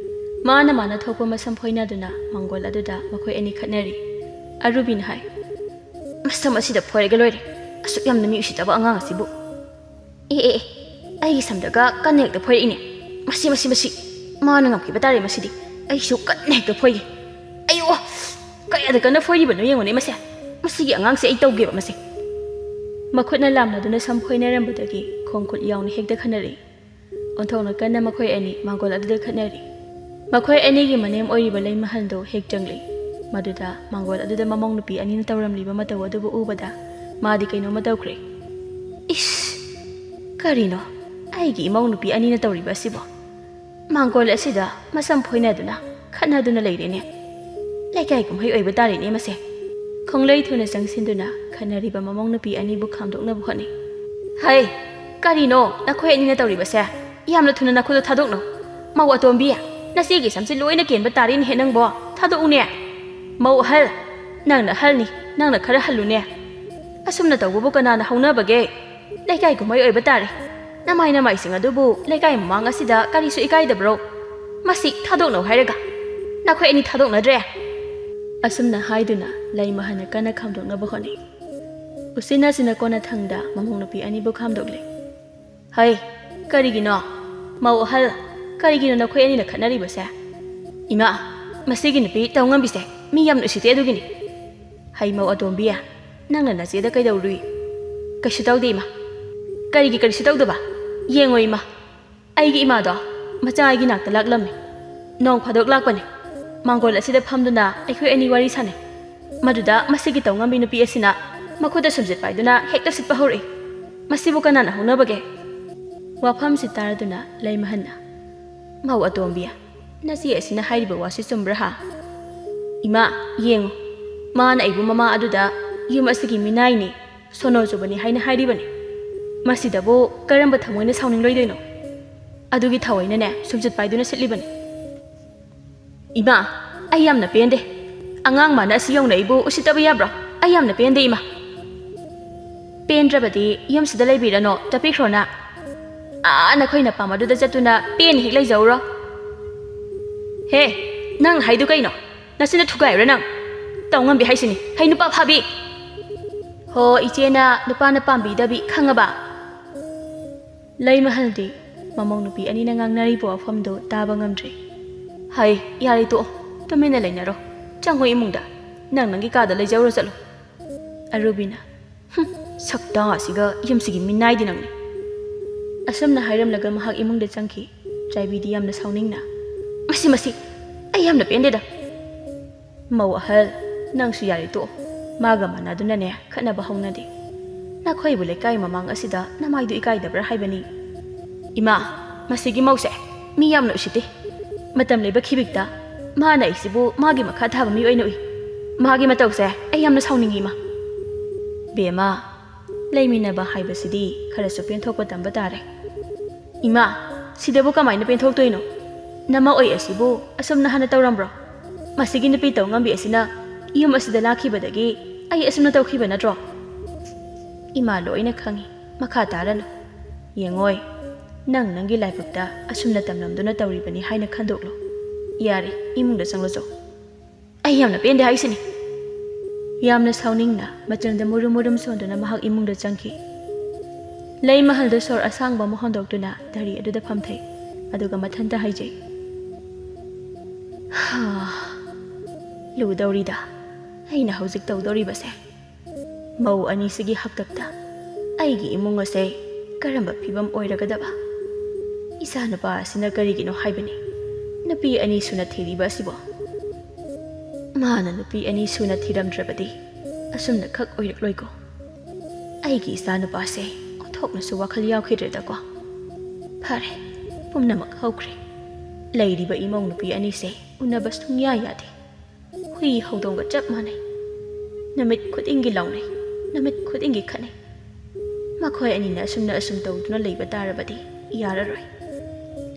ꯃꯥꯅ ꯊꯣꯛꯄ ꯃꯁꯝ ꯐꯣꯏꯅꯗꯨꯅ ꯃꯪꯒꯣꯜ ꯑꯗꯨꯗ ꯃꯈꯣꯏ ꯑꯅꯤ ꯈꯠꯅꯔꯤ ꯑꯔꯨꯕꯤꯅ ꯍꯥꯏ ꯃꯁꯝ ꯑꯁꯤꯗ ꯐꯣꯏꯔꯒ ꯂꯣꯏꯔꯦ ꯑꯁꯨꯛ ꯌꯥꯝꯅ ꯃꯤ ꯎꯁꯤꯠꯇꯕ ꯑꯉꯥꯡ ꯑꯁꯤꯕꯨ ꯑꯦ ꯑꯩꯒꯤ ꯁꯝꯗꯒ ꯀꯟꯅ ꯍꯦꯛꯇ ꯐꯣꯏꯔꯛꯏꯅꯦ ꯃꯁꯤ ꯃꯥꯅ ꯉꯝꯈꯤꯕ ꯇꯥꯔꯦ ꯃꯁꯤꯗꯤ ꯑꯩꯁꯨ ꯀꯟꯅ ꯍꯦꯛꯇ ꯐꯣꯏꯒꯦ ꯑꯌꯣ ꯀꯌꯥꯗ ꯀꯟꯅ ꯐꯣꯏꯔꯤꯕꯅꯣ ꯌꯦꯡꯉꯨꯅꯦ ꯃꯁꯤꯒꯤ ꯑꯉꯥꯡꯁꯦ ꯑꯩ ꯇꯧꯒꯦꯕ ꯃꯁꯤ ꯃꯈꯨꯠꯅ ꯂꯥꯝꯅꯗꯨꯅ ꯁꯝ ꯐꯣꯏꯅꯔꯝꯕꯗꯒꯤ ꯈꯣꯡ ꯈꯨꯠ ꯌꯥꯎꯅ ꯍꯦꯛꯇ ꯈꯠꯅꯔꯛꯏ ꯑꯣꯟꯊꯣꯛꯅ ꯀꯟꯅ ꯃꯈꯣꯏ ꯑꯅꯤ ꯃꯥꯡꯒꯣꯜ ꯑꯗꯨꯗ ꯈꯠꯅꯔꯤ ꯃꯈꯣꯏ ꯑꯅꯤꯒꯤ ꯃꯅꯦꯝ ꯑꯣꯏꯔꯤꯕ ꯂꯩꯃꯍꯜꯗꯣ ꯍꯦꯛ ꯆꯪꯂꯤ ꯃꯗꯨꯗ ꯃꯥꯡꯒꯣꯜ ꯑꯗꯨꯗ ꯃꯃꯧ ꯅꯨꯄꯤ ꯑꯅꯤꯅ ꯇꯧꯔꯝꯂꯤꯕ ꯃꯇꯧ ꯑꯗꯨꯕꯨ ꯎꯕꯗ ꯃꯥꯗꯤ ꯀꯩꯅꯣꯝꯃ ꯇꯧꯈ꯭ꯔꯦ ꯏꯁ ꯀꯔꯤꯅꯣ ꯑꯩꯒꯤ ꯏꯃꯧ ꯅꯨꯄꯤ ꯑꯅꯤꯅ ꯇꯧꯔꯤꯕ ꯑꯁꯤꯕꯣ ꯃꯥꯡꯒꯣꯜ ꯑꯁꯤꯗ ꯃꯁꯝ ꯐꯣꯏꯅꯗꯨꯅ ꯈꯠꯅꯗꯨꯅ ꯂꯩꯔꯦꯅꯦ ꯂꯩꯀꯥꯏ ꯀꯨꯝꯍꯩ ꯑꯣꯏꯕ ꯇꯥꯔꯦꯅꯦ ꯃꯁꯦ ꯈꯣꯡꯂꯩ ꯊꯨꯅ ꯆꯪꯁꯤꯟꯗꯨꯅ ꯈꯠꯅꯔꯤꯕ ꯃꯃꯧ ꯅꯨꯄꯤ ꯑꯅꯤꯕꯨ ꯈꯥꯝꯗꯣꯛꯅꯕ ꯍꯣꯠꯅꯩ ꯍꯩ ꯀꯔꯤꯅꯣ ꯅꯈꯣꯏ ꯑꯅꯤꯅ ꯇꯧꯔꯤꯕꯁꯦ ꯌꯥꯝꯅ ꯊꯨꯅ ꯅꯈꯨꯠꯇꯣ ꯊꯥꯗꯣꯛꯅꯧ ꯃꯧ ꯑꯇꯣꯝꯕꯤ ꯅꯆꯦꯒꯤ ꯁꯝꯁꯦ ꯂꯣꯏꯅ ꯀꯦꯟꯕ ꯇꯥꯔꯦꯅꯦꯍꯦ ꯅꯪꯕꯣ ꯊꯥꯗꯣꯛꯎꯅꯦ ꯃꯧ ꯑꯍꯜ ꯅꯪꯅ ꯑꯍꯜꯅꯤ ꯅꯪꯅ ꯈꯔ ꯍꯜꯂꯨꯅꯦ ꯑꯁꯨꯝꯅ ꯇꯧꯕꯕꯨ ꯀꯅꯥꯅ ꯍꯧꯅꯕꯒꯦ ꯂꯩꯀꯥꯏ ꯀꯨꯝꯍꯩ ꯑꯣꯏꯕ ꯇꯥꯔꯦ ꯅꯃꯥꯏꯁꯤꯡ ꯑꯗꯨꯕꯨ ꯂꯩꯀꯥꯏ ꯃꯃꯥꯡ ꯑꯁꯤꯗ ꯀꯔꯤꯁꯨ ꯏꯀꯥꯏꯗꯕ꯭ꯔꯣ ꯃꯁꯤ ꯊꯥꯗꯣꯛꯅꯧ ꯍꯥꯏꯔꯒ ꯅꯈꯣꯏ ꯑꯅꯤ ꯊꯥꯗꯣꯛꯅꯗ꯭ꯔꯦ ꯑꯁꯨꯝꯅ ꯍꯥꯏꯗꯨꯅ ꯂꯩꯃꯍꯜꯅ ꯀꯟꯅ ꯈꯥꯝꯗꯣꯛꯅꯕ ꯍꯣꯠꯅꯩ ꯎꯆꯤꯟꯅꯆꯤꯟꯅ ꯀꯣꯟꯅꯊꯪꯗ ꯃꯃꯧ ꯅꯨꯄꯤ ꯑꯅꯤꯕꯨ ꯈꯥꯝꯗꯣꯛꯂꯦ ꯍꯩ ꯀꯔꯤꯒꯤꯅꯣ ꯃꯧ ꯑꯍꯜ ꯀꯔꯤꯒꯤꯅꯣ ꯅꯈꯣꯏ ꯑꯅꯤꯅ ꯈꯠꯅꯔꯤꯕꯁꯦ ꯏꯃꯥ ꯃꯁꯤꯒꯤ ꯅꯨꯄꯤ ꯇꯧ ꯉꯝꯕꯤꯁꯦ ꯃꯤ ꯌꯥꯝꯅ ꯎꯁꯤꯠꯇꯦ ꯑꯗꯨꯒꯤꯅꯤ ꯍꯩ ꯃꯧ ꯑꯇꯣꯝꯕꯤ ꯅꯪꯅ ꯅꯆꯦꯗ ꯀꯩꯗꯧꯔꯨꯏ ꯀꯩꯁꯨ ꯇꯧꯗꯦ ꯏꯃꯥ ꯀꯔꯤꯒꯤ ꯀꯔꯤꯁꯨ ꯇꯧꯗꯕ ꯌꯦꯡꯉꯣ ꯏꯃꯥ ꯑꯩꯒꯤ ꯏꯃꯥꯗꯣ ꯃꯆꯥ ꯑꯩꯒꯤ ꯅꯥꯛꯇ ꯂꯥꯛꯂꯝꯃꯤ ꯅꯣꯡ ꯐꯥꯗꯣꯛ ꯂꯥꯛꯄꯅꯤ ꯃꯥꯡꯒꯣꯜ ꯑꯁꯤꯗ ꯐꯝꯗꯨꯅ ꯑꯩꯈꯣꯏ ꯑꯅꯤ ꯋꯥꯔꯤ ꯁꯥꯟꯅꯩ ꯃꯗꯨꯗ ꯃꯁꯤꯒꯤ ꯇꯧꯉꯝꯕꯤ ꯅꯨꯄꯤ ꯑꯁꯤꯅ ꯃꯈꯨꯠꯇ ꯁꯨꯝꯖꯤꯠ ꯄꯥꯏꯗꯨꯅ ꯍꯦꯛꯇ ꯁꯤꯠꯄ ꯍꯧꯔꯛꯏ ꯃꯁꯤꯕꯨ ꯀꯅꯥꯅ ꯍꯧꯅꯕꯒꯦ ꯋꯥꯐꯝꯁꯤ ꯇꯥꯔꯗꯨꯅ ꯂꯩꯃꯍꯟꯅ ꯃꯧ ꯑꯇꯣꯝꯕꯤ ꯅꯆꯦ ꯑꯁꯤꯅ ꯍꯥꯏꯔꯤꯕ ꯋꯥꯁꯤ ꯆꯨꯝꯕ꯭ꯔꯥ ꯍꯥ ꯏꯃꯥ ꯌꯦꯡꯉꯨ ꯃꯥꯅ ꯑꯩꯕꯨ ꯃꯃꯥ ꯑꯗꯨꯗ ꯌꯨꯝ ꯑꯁꯤꯒꯤ ꯃꯤꯅꯥꯏꯅꯤ ꯁꯣꯅꯣ ꯆꯨꯕꯅꯤ ꯍꯥꯏꯅ ꯍꯥꯏꯔꯤꯕꯅꯤ ꯃꯁꯤꯗꯕꯨ ꯀꯔꯝꯕ ꯊꯃꯣꯏꯅ ꯁꯥꯎꯅꯤꯡꯂꯣꯏꯗꯣꯏꯅꯣ ꯑꯗꯨꯒꯤ ꯊꯑꯣꯏꯅꯅꯦ ꯁꯨꯝꯖꯤꯠ ꯄꯥꯏꯗꯨꯅ ꯁꯤꯠꯂꯤꯕꯅꯤ ꯏꯃꯥ ꯑꯩ ꯌꯥꯝꯅ ꯄꯦꯟꯗꯦ ꯑꯉꯥꯡ ꯃꯥꯅ ꯑꯁꯤ ꯌꯧꯅ ꯑꯩꯕꯨ ꯎꯁꯤꯠꯇꯕ ꯌꯥꯕ꯭ꯔꯣ ꯑꯩ ꯌꯥꯝꯅ ꯄꯦꯟꯗꯦ ꯏꯃꯥ ꯄꯦꯟꯗ꯭ꯔꯕꯗꯤ ꯌꯨꯝꯁꯤꯗ ꯂꯩꯕꯤꯔꯅꯣ ꯇꯞꯄꯤꯈ꯭ꯔꯣꯅ ꯅꯈꯣꯏ ꯅꯄꯥꯝ ꯑꯗꯨꯗ ꯆꯠꯇꯨꯅ ꯄꯦꯟꯅ ꯍꯦꯛ ꯂꯩꯖꯧꯔꯣ ꯍꯦ ꯅꯪ ꯍꯥꯏꯗꯨ ꯀꯩꯅꯣ ꯅꯆꯤꯟꯗ ꯊꯨꯒꯥꯏꯔꯣ ꯅꯪ ꯇꯧꯉꯝꯕꯤ ꯍꯥꯏꯁꯤꯅꯤ ꯍꯩ ꯅꯨꯄꯥ ꯐꯥꯕꯤ ꯍꯣ ꯏꯆꯦꯅ ꯅꯨꯄꯥꯅ ꯄꯥꯝꯕꯤꯗꯕꯤ ꯈꯪꯉꯕ ꯂꯩꯃꯍꯜꯗꯤ ꯃꯃꯧ ꯅꯨꯄꯤ ꯑꯅꯤꯅ ꯉꯥꯡꯅꯔꯤꯕ ꯋꯥꯐꯝꯗꯨ ꯇꯥꯕ ꯉꯝꯗ꯭ꯔꯦ ꯍꯩ ꯌꯥꯔꯦ ꯇꯣꯛꯑꯣ ꯇꯨꯃꯤꯟꯅ ꯂꯩꯅꯔꯣ ꯆꯪꯉꯣ ꯏꯃꯨꯡꯗ ꯅꯪꯒꯤ ꯀꯥꯗ ꯂꯩꯖꯧꯔꯣ ꯆꯠꯂꯣ ꯑꯔꯨꯕꯤꯅ ꯁꯛꯇꯥ ꯑꯁꯤꯒ ꯌꯨꯝꯁꯤꯒꯤ ꯃꯤꯅꯥꯏꯗꯤ ꯅꯪꯅꯤ ꯑꯁꯨꯝꯅ ꯍꯥꯏꯔꯝꯂꯒ ꯃꯍꯥꯛ ꯏꯃꯨꯡꯗ ꯆꯪꯈꯤ ꯆꯥꯏꯕꯤꯗꯤ ꯌꯥꯝꯅ ꯁꯥꯎꯅꯤꯡꯅ ꯃꯁꯤ ꯑꯩ ꯌꯥꯝꯅ ꯄꯦꯟꯗꯦꯗ ꯃꯧ ꯑꯍꯜ ꯅꯪꯁꯨ ꯌꯥꯔꯦ ꯇꯣꯛꯑꯣ ꯃꯥꯒ ꯃꯥꯟꯅꯗꯨꯅꯅꯦ ꯈꯠꯅꯕ ꯍꯧꯅꯗꯦ ꯅꯈꯣꯏꯕꯨ ꯂꯩꯀꯥꯏ ꯃꯃꯥꯡ ꯑꯁꯤꯗ ꯅꯃꯥꯏꯗꯨ ꯏꯀꯥꯏꯗꯕ꯭ꯔꯥ ꯍꯥꯏꯕꯅꯤ ꯏꯃꯥ ꯃꯁꯤꯒꯤ ꯃꯧꯁꯦ ꯃꯤ ꯌꯥꯝꯅ ꯎꯁꯤꯠꯇꯦ ꯃꯇꯝ ꯂꯩꯕ ꯈꯤꯕꯤꯛꯇ ꯃꯥꯅ ꯑꯩꯁꯤꯕꯨ ꯃꯥꯒꯤ ꯃꯈꯥ ꯊꯥꯕ ꯃꯤ ꯑꯣꯏꯅ ꯎꯏ ꯃꯥꯒꯤ ꯃꯇꯧꯁꯦ ꯑꯩ ꯌꯥꯝꯅ ꯁꯥꯎꯅꯤꯡꯉꯤ ꯏꯃꯥ ꯕꯦꯝꯃ ꯂꯩꯃꯤꯟꯅꯕ ꯍꯥꯏꯕꯁꯤꯗꯤ ꯈꯔꯁꯨ ꯄꯦꯟꯊꯣꯛꯄ ꯇꯝꯕ ꯇꯥꯔꯦ ꯏꯃꯥ ꯁꯤꯗꯕꯨ ꯀꯃꯥꯏꯅ ꯄꯦꯟꯊꯣꯛꯇꯣꯏꯅꯣ ꯅꯃ ꯑꯣꯏ ꯑꯁꯤꯕꯨ ꯑꯁꯨꯝꯅ ꯍꯥꯟꯅ ꯇꯧꯔꯝꯕ꯭ꯔꯣ ꯃꯁꯤꯒꯤ ꯅꯨꯄꯤ ꯇꯧ ꯉꯝꯕꯤ ꯑꯁꯤꯅ ꯌꯨꯝ ꯑꯁꯤꯗ ꯂꯥꯛꯈꯤꯕꯗꯒꯤ ꯑꯩ ꯑꯁꯨꯝꯅ ꯇꯧꯈꯤꯕ ꯅꯠꯇ꯭ꯔꯣ ꯏꯃꯥ ꯂꯣꯏꯅ ꯈꯪꯉꯤ ꯃꯈꯥ ꯇꯥꯔꯅꯨ ꯌꯦꯡꯉꯣꯏ ꯅꯪꯒꯤ ꯂꯥꯏꯕꯛꯇ ꯑꯁꯨꯝꯅ ꯇꯝꯂꯝꯗꯨꯅ ꯇꯧꯔꯤꯕꯅꯤ ꯍꯥꯏꯅ ꯈꯟꯗꯣꯛꯂꯣ ꯌꯥꯔꯦ ꯏꯃꯨꯡꯗ ꯆꯪꯂꯣꯆꯣ ꯑꯩ ꯌꯥꯝꯅ ꯄꯦꯟꯗꯦ ꯍꯥꯏꯁꯤꯅꯤ ꯌꯥꯝꯅ ꯁꯥꯎꯅꯤꯡꯅ ꯃꯆꯜꯗ ꯃꯨꯔꯨꯝ ꯁꯣꯟꯗꯨꯅ ꯃꯍꯥꯛ ꯏꯃꯨꯡꯗ ꯆꯪꯈꯤ ꯂꯩ ꯃꯍꯜꯗ ꯁꯣꯔ ꯑꯁꯥꯡꯕ ꯑꯃ ꯍꯣꯟꯗꯣꯛꯇꯨꯅ ꯙꯔꯤ ꯑꯗꯨꯗ ꯐꯝꯊꯩ ꯑꯗꯨꯒ ꯃꯊꯟꯇ ꯍꯥꯏꯖꯩ ꯂꯨꯗꯧꯔꯤꯗ ꯑꯩꯅ ꯍꯧꯖꯤꯛ ꯇꯧꯗꯧꯔꯤꯕꯁꯦ ꯃꯧ ꯑꯅꯤꯁꯤꯒꯤ ꯍꯥꯛꯇꯛꯇ ꯑꯩꯒꯤ ꯏꯃꯨꯡ ꯑꯁꯦ ꯀꯔꯝꯕ ꯐꯤꯕꯝ ꯑꯣꯏꯔꯒꯗꯕ ꯏꯆꯥꯅꯨꯄꯥ ꯑꯁꯤꯅ ꯀꯔꯤꯒꯤꯅꯣ ꯍꯥꯏꯕꯅꯤ ꯅꯨꯄꯤ ꯑꯅꯤ ꯁꯨꯅ ꯊꯤꯔꯤꯕ ꯑꯁꯤꯕꯣ ꯃꯥꯅ ꯅꯨꯄꯤ ꯑꯅꯤ ꯁꯨꯅ ꯊꯤꯔꯝꯗ꯭ꯔꯕꯗꯤ ꯑꯁꯨꯝꯅ ꯈꯛ ꯑꯣꯏꯔꯛꯂꯣꯏꯀꯣ ꯑꯩꯒꯤ ꯏꯆꯥꯅꯨꯄꯥꯁꯦ ꯑꯣꯟꯊꯣꯛꯅꯁꯨ ꯋꯥꯈꯜ ꯌꯥꯎꯈꯤꯗ꯭ꯔꯦꯗꯀꯣ ꯐꯔꯦ ꯄꯨꯝꯅꯃꯛ ꯍꯧꯈ꯭ꯔꯦ ꯂꯩꯔꯤꯕ ꯏꯃꯧ ꯅꯨꯄꯤ ꯑꯅꯤꯁꯦ ꯎꯅꯕ ꯁꯨꯡꯌꯥ ꯌꯥꯗꯦ ꯍꯨꯏ ꯍꯧꯗꯣꯡꯒ ꯆꯞ ꯃꯥꯟꯅꯩ ꯅꯨꯃꯤꯠ ꯈꯨꯗꯤꯡꯒꯤ ꯂꯥꯎꯅꯩ ꯅꯨꯃꯤꯠ ꯈꯨꯗꯤꯡꯒꯤ ꯈꯠꯅꯩ ꯃꯈꯣꯏ ꯑꯅꯤꯅ ꯑꯁꯨꯝ ꯇꯧꯗꯨꯅ ꯂꯩꯕ ꯇꯥꯔꯕꯗꯤ ꯌꯥꯔꯔꯣꯏ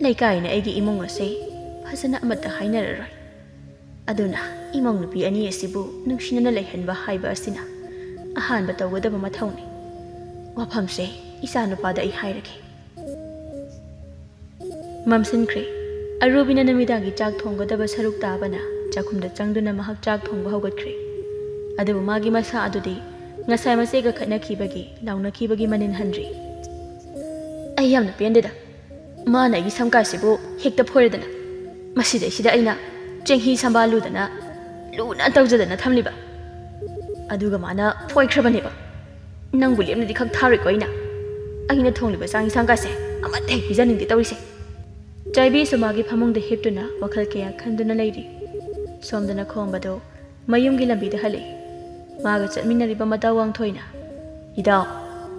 ꯂꯩꯀꯥꯏꯅ ꯑꯩꯒꯤ ꯏꯃꯨꯡ ꯑꯁꯦ ꯐꯖꯅ ꯑꯃꯠꯇ ꯍꯥꯏꯅꯔꯔꯣꯏ ꯑꯗꯨꯅ ꯏꯃꯧ ꯅꯨꯄꯤ ꯑꯅꯤ ꯑꯁꯤꯕꯨ ꯅꯨꯡꯁꯤꯅꯅ ꯂꯩꯍꯟꯕ ꯍꯥꯏꯕ ꯑꯁꯤꯅ ꯑꯍꯥꯟꯕ ꯇꯧꯒꯗꯕ ꯃꯊꯧꯅꯤ ꯋꯥꯐꯝꯁꯦ ꯏꯆꯥꯅꯨꯄꯥꯗ ꯑꯩ ꯍꯥꯏꯔꯒꯦ ꯃꯝꯁꯤꯟꯈ꯭ꯔꯦ ꯑꯔꯨꯕꯤꯅ ꯅꯨꯃꯤꯗꯥꯡꯒꯤ ꯆꯥꯛ ꯊꯣꯡꯒꯗꯕ ꯁꯔꯨꯛ ꯇꯥꯕꯅ ꯆꯥꯛꯈꯨꯝꯗ ꯆꯪꯗꯨꯅ ꯃꯍꯥꯛ ꯆꯥꯛ ꯊꯣꯡꯕ ꯍꯧꯒꯠꯈ꯭ꯔꯦ ꯑꯗꯨꯕꯨ ꯃꯥꯒꯤ ꯃꯁꯥ ꯑꯗꯨꯗꯤ ꯉꯁꯥꯏ ꯃꯆꯦꯒ ꯈꯠꯅꯈꯤꯕꯒꯤ ꯂꯥꯎꯅꯈꯤꯕꯒꯤ ꯃꯅꯤꯟ ꯍꯟꯗ꯭ꯔꯤ ꯑꯩ ꯌꯥꯝꯅ ꯄꯦꯟꯗꯦꯗ ꯃꯥꯅ ꯑꯩꯒꯤ ꯁꯝꯀꯥꯁꯤꯕꯨ ꯍꯦꯛꯇ ꯐꯣꯏꯔꯗꯅ ꯃꯁꯤꯗꯩꯁꯤꯗ ꯑꯩꯅ ꯆꯦꯡꯍꯤ ꯁꯝꯕꯥꯜꯂꯨꯗꯅ ꯂꯨꯅ ꯇꯧꯖꯗꯅ ꯊꯝꯂꯤꯕ ꯑꯗꯨꯒ ꯃꯥꯅ ꯐꯣꯏꯈ꯭ꯔꯕꯅꯦꯕ ꯅꯪꯕꯨ ꯂꯦꯝꯅꯗꯤ ꯈꯛ ꯊꯥꯔꯣꯏꯀꯣ ꯑꯩꯅ ꯊꯣꯡꯂꯤꯕ ꯆꯥꯛ ꯏꯟꯁꯥꯡꯒꯥꯁꯦ ꯑꯃꯠꯇ ꯍꯦꯛ ꯄꯤꯖꯅꯤꯡꯗꯦ ꯇꯧꯔꯤꯁꯦ ꯆꯥꯏꯕꯤꯁꯨ ꯃꯥꯒꯤ ꯐꯃꯨꯡꯗ ꯍꯤꯞꯇꯨꯅ ꯋꯥꯈꯜ ꯀꯌꯥ ꯈꯟꯗꯨꯅ ꯂꯩꯔꯤ ꯁꯣꯝꯗꯅ ꯈꯣꯝꯕꯗꯣ ꯃꯌꯨꯝꯒꯤ ꯂꯝꯕꯤꯗ ꯍꯜꯂꯛꯏ ꯃꯥꯒ ꯆꯠꯃꯤꯟꯅꯔꯤꯕ ꯃꯇꯥꯎ ꯋꯥꯡꯊꯣꯏꯅ ꯏꯇꯥꯎ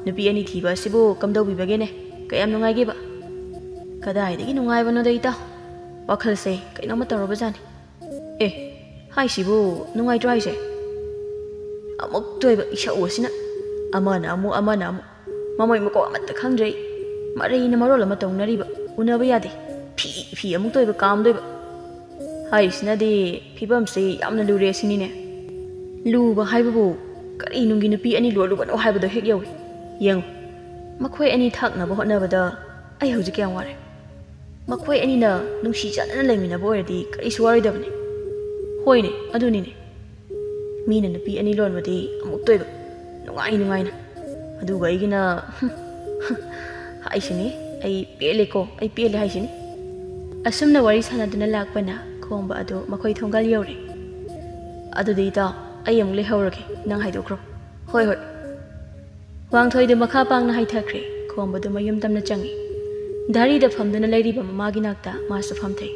ꯅꯨꯄꯤ ꯑꯅꯤ ꯊꯤꯕ ꯑꯁꯤꯕꯨ ꯀꯝꯗꯧꯕꯤꯕꯒꯦꯅꯦ ꯀꯌꯥꯝ ꯅꯨꯡꯉꯥꯏꯒꯦꯕ ꯀꯗꯥꯏꯗꯒꯤ ꯅꯨꯡꯉꯥꯏꯕꯅꯣꯗ ꯏꯇꯥꯎ ꯋꯥꯈꯜꯁꯦ ꯀꯩꯅꯣꯝꯃ ꯇꯧꯔꯕꯖꯥꯠꯅꯤ ꯍꯥꯏꯁꯤꯕꯨ ꯅꯨꯡꯉꯥꯏꯇ꯭ꯔꯣ ꯍꯥꯏꯁꯦ ꯑꯃꯨꯛ ꯇꯣꯏꯕ ꯏꯁꯧ ꯑꯁꯤꯅ ꯑꯃꯅ ꯑꯃꯨꯛ ꯃꯃꯣꯏ ꯃꯀꯣꯛ ꯑꯃꯠꯇ ꯈꯪꯗ꯭ꯔꯦ ꯃꯔꯩꯅ ꯃꯔꯣꯜ ꯑꯃ ꯇꯧꯅꯔꯤꯕ ꯎꯅꯕ ꯌꯥꯗꯦ ꯐꯤ ꯑꯃꯨꯛ ꯇꯣꯏꯕ ꯀꯥꯝꯗꯣꯏꯕ ꯍꯥꯏꯔꯤꯁꯤꯅꯗꯤ ꯐꯤꯕꯝꯁꯦ ꯌꯥꯝꯅ ꯂꯨꯔꯦ ꯁꯤꯅꯤꯅꯦ ꯂꯨꯕ ꯍꯥꯏꯕꯕꯨ ꯀꯔꯤ ꯅꯨꯡꯒꯤ ꯅꯨꯄꯤ ꯑꯅꯤ ꯂꯣꯜꯂꯨꯕꯅꯣ ꯍꯥꯏꯕꯗꯣ ꯍꯦꯛ ꯌꯧꯏ ꯌꯦꯡꯉꯨ ꯃꯈꯣꯏ ꯑꯅꯤ ꯊꯥꯛꯅꯕ ꯍꯣꯠꯅꯕꯗ ꯑꯩ ꯍꯧꯖꯤꯛ ꯀꯌꯥꯝ ꯋꯥꯔꯦ ꯃꯈꯣꯏ ꯑꯅꯤꯅ ꯅꯨꯡꯁꯤ ꯆꯥꯟꯅꯅ ꯂꯩꯃꯤꯟꯅꯕ ꯑꯣꯏꯔꯗꯤ ꯀꯔꯤꯁꯨ ꯋꯥꯔꯣꯏꯗꯕꯅꯤ ꯍꯣꯏꯅꯦ ꯑꯗꯨꯅꯤꯅꯦ ꯃꯤꯅ ꯅꯨꯄꯤ ꯑꯅꯤ ꯂꯣꯟꯕꯗꯤ ꯑꯃꯨꯛ ꯇꯣꯏꯕ ꯅꯨꯡꯉꯥꯏꯅ ꯑꯗꯨꯒ ꯑꯩꯒꯤꯅ ꯍꯥꯏꯁꯤꯅꯤ ꯑꯩ ꯄꯦꯜꯂꯦ ꯍꯥꯏꯁꯤꯅꯤ ꯑꯁꯨꯝꯅ ꯋꯥꯔꯤ ꯁꯥꯟꯅꯗꯨꯅ ꯂꯥꯛꯄꯅ ꯈꯣꯝꯕ ꯑꯗꯨ ꯃꯈꯣꯏ ꯊꯣꯡꯒꯥꯜ ꯌꯧꯔꯦ ꯑꯗꯨꯗꯤ ꯏꯇꯥꯎ ꯑꯩ ꯑꯃꯨꯛ ꯂꯩꯍꯧꯔꯒꯦ ꯅꯪ ꯍꯥꯏꯗꯣꯛꯈ꯭ꯔꯣ ꯍꯣꯏ ꯋꯥꯡꯊꯣꯏꯗꯨ ꯃꯈꯥ ꯄꯥꯡꯅ ꯍꯥꯏꯊꯈ꯭ꯔꯦ ꯈꯣꯝꯕꯗꯨ ꯃꯌꯨꯝ ꯇꯝꯅ ꯆꯪꯉꯤ ꯙꯥꯔꯤꯗ ꯐꯝꯗꯨꯅ ꯂꯩꯔꯤꯕ ꯃꯃꯥꯒꯤ ꯅꯥꯛꯇ ꯃꯥꯁꯨ ꯐꯝꯊꯩ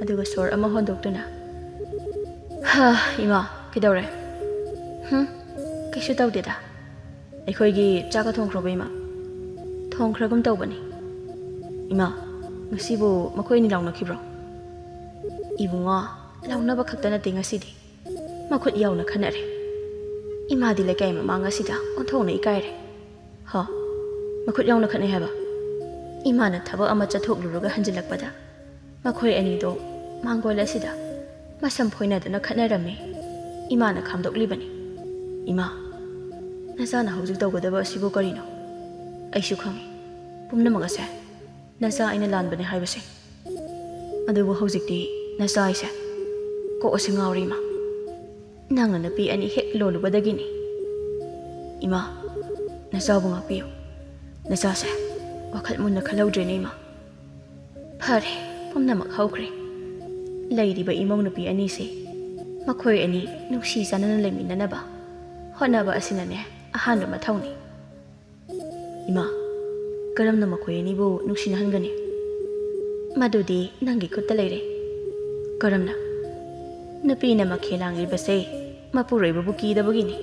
ꯑꯗꯨꯒ ꯁꯣꯔ ꯑꯃ ꯍꯣꯟꯗꯣꯛꯇꯨꯅ ꯏꯃꯥ ꯀꯩꯗꯧꯔꯦ ꯀꯩꯁꯨ ꯇꯧꯗꯦꯗ ꯑꯩꯈꯣꯏꯒꯤ ꯆꯥꯛꯀ ꯊꯣꯡꯈ꯭ꯔꯕ ꯏꯃꯥ ꯊꯣꯡꯈ꯭ꯔꯒꯨꯝ ꯇꯧꯕꯅꯤ ꯏꯃꯥ ꯉꯁꯤꯕꯨ ꯃꯈꯣꯏ ꯑꯅꯤ ꯂꯥꯎꯅꯈꯤꯕ꯭ꯔꯣ ꯏꯕꯨꯡꯉꯣ ꯂꯥꯎꯅꯕ ꯈꯛꯇ ꯅꯠꯇꯦ ꯉꯁꯤꯗꯤ ꯃꯈꯨꯠ ꯌꯥꯎꯅ ꯈꯟꯅꯔꯦ ꯏꯃꯥꯗꯤ ꯂꯩꯀꯥꯏ ꯃꯃꯥꯡ ꯑꯁꯤꯗ ꯑꯣꯟꯊꯣꯛꯅ ꯏꯀꯥꯏꯔꯦ ꯃꯈꯨꯠ ꯌꯥꯎꯅ ꯈꯠꯅꯩ ꯍꯥꯏꯕ ꯏꯃꯥꯅ ꯊꯕꯛ ꯑꯃ ꯆꯠꯊꯣꯛꯂꯨꯔꯒ ꯍꯟꯖꯤꯜꯂꯛꯄꯗ ꯃꯈꯣꯏ ꯑꯅꯤꯗꯣ ꯃꯥꯡꯒꯣꯜ ꯑꯁꯤꯗ ꯃꯁꯝ ꯐꯣꯏꯅꯗꯨꯅ ꯈꯠꯅꯔꯝꯃꯤ ꯏꯃꯥꯅ ꯈꯥꯝꯗꯣꯛꯂꯤꯕꯅꯤ ꯏꯃꯥ ꯅꯆꯥꯅ ꯍꯧꯖꯤꯛ ꯇꯧꯒꯗꯕ ꯑꯁꯤꯕꯨ ꯀꯔꯤꯅꯣ ꯑꯩꯁꯨ ꯈꯪꯉꯤ ꯄꯨꯝꯅꯃꯛ ꯑꯁꯦ ꯅꯆꯥ ꯑꯩꯅ ꯂꯥꯟꯕꯅꯦ ꯍꯥꯏꯕꯁꯦ ꯑꯗꯨꯕꯨ ꯍꯧꯖꯤꯛꯇꯤ ꯅꯆꯥ ꯑꯩꯁꯦ ꯀꯣꯛ ꯑꯁꯤ ꯉꯥꯎꯔꯤ ꯏꯃꯥ ꯅꯪꯅ ꯅꯨꯄꯤ ꯑꯅꯤ ꯍꯦꯛ ꯂꯣꯜꯂꯨꯕꯗꯒꯤꯅꯤ ꯏꯃꯥ ꯅꯆꯥꯕꯨ ꯉꯥꯛꯄꯤꯌꯨ ꯅꯆꯥꯁꯦ ꯋꯥꯈꯜ ꯃꯨꯟꯅ ꯈꯜꯍꯧꯗ꯭ꯔꯦꯅꯦ ꯏꯃꯥ ꯐꯔꯦ ꯄꯨꯝꯅꯃꯛ ꯍꯧꯈ꯭ꯔꯦ ꯂꯩꯔꯤꯕ ꯏꯃꯧ ꯅꯨꯄꯤ ꯑꯅꯤꯁꯦ ꯃꯈꯣꯏ ꯑꯅꯤ ꯅꯨꯡꯁꯤ ꯆꯥꯟꯅꯅ ꯂꯩꯃꯤꯟꯅꯅꯕ ꯍꯣꯠꯅꯕ ꯑꯁꯤꯅꯅꯦ ꯑꯍꯥꯟꯕ ꯃꯊꯧꯅꯤ Ima, karam na makoy ni bo nuksinahan gani. Madudi nangi kutta leire. Karam na. Napi na makhelang libase, mapuray babuki da bagini.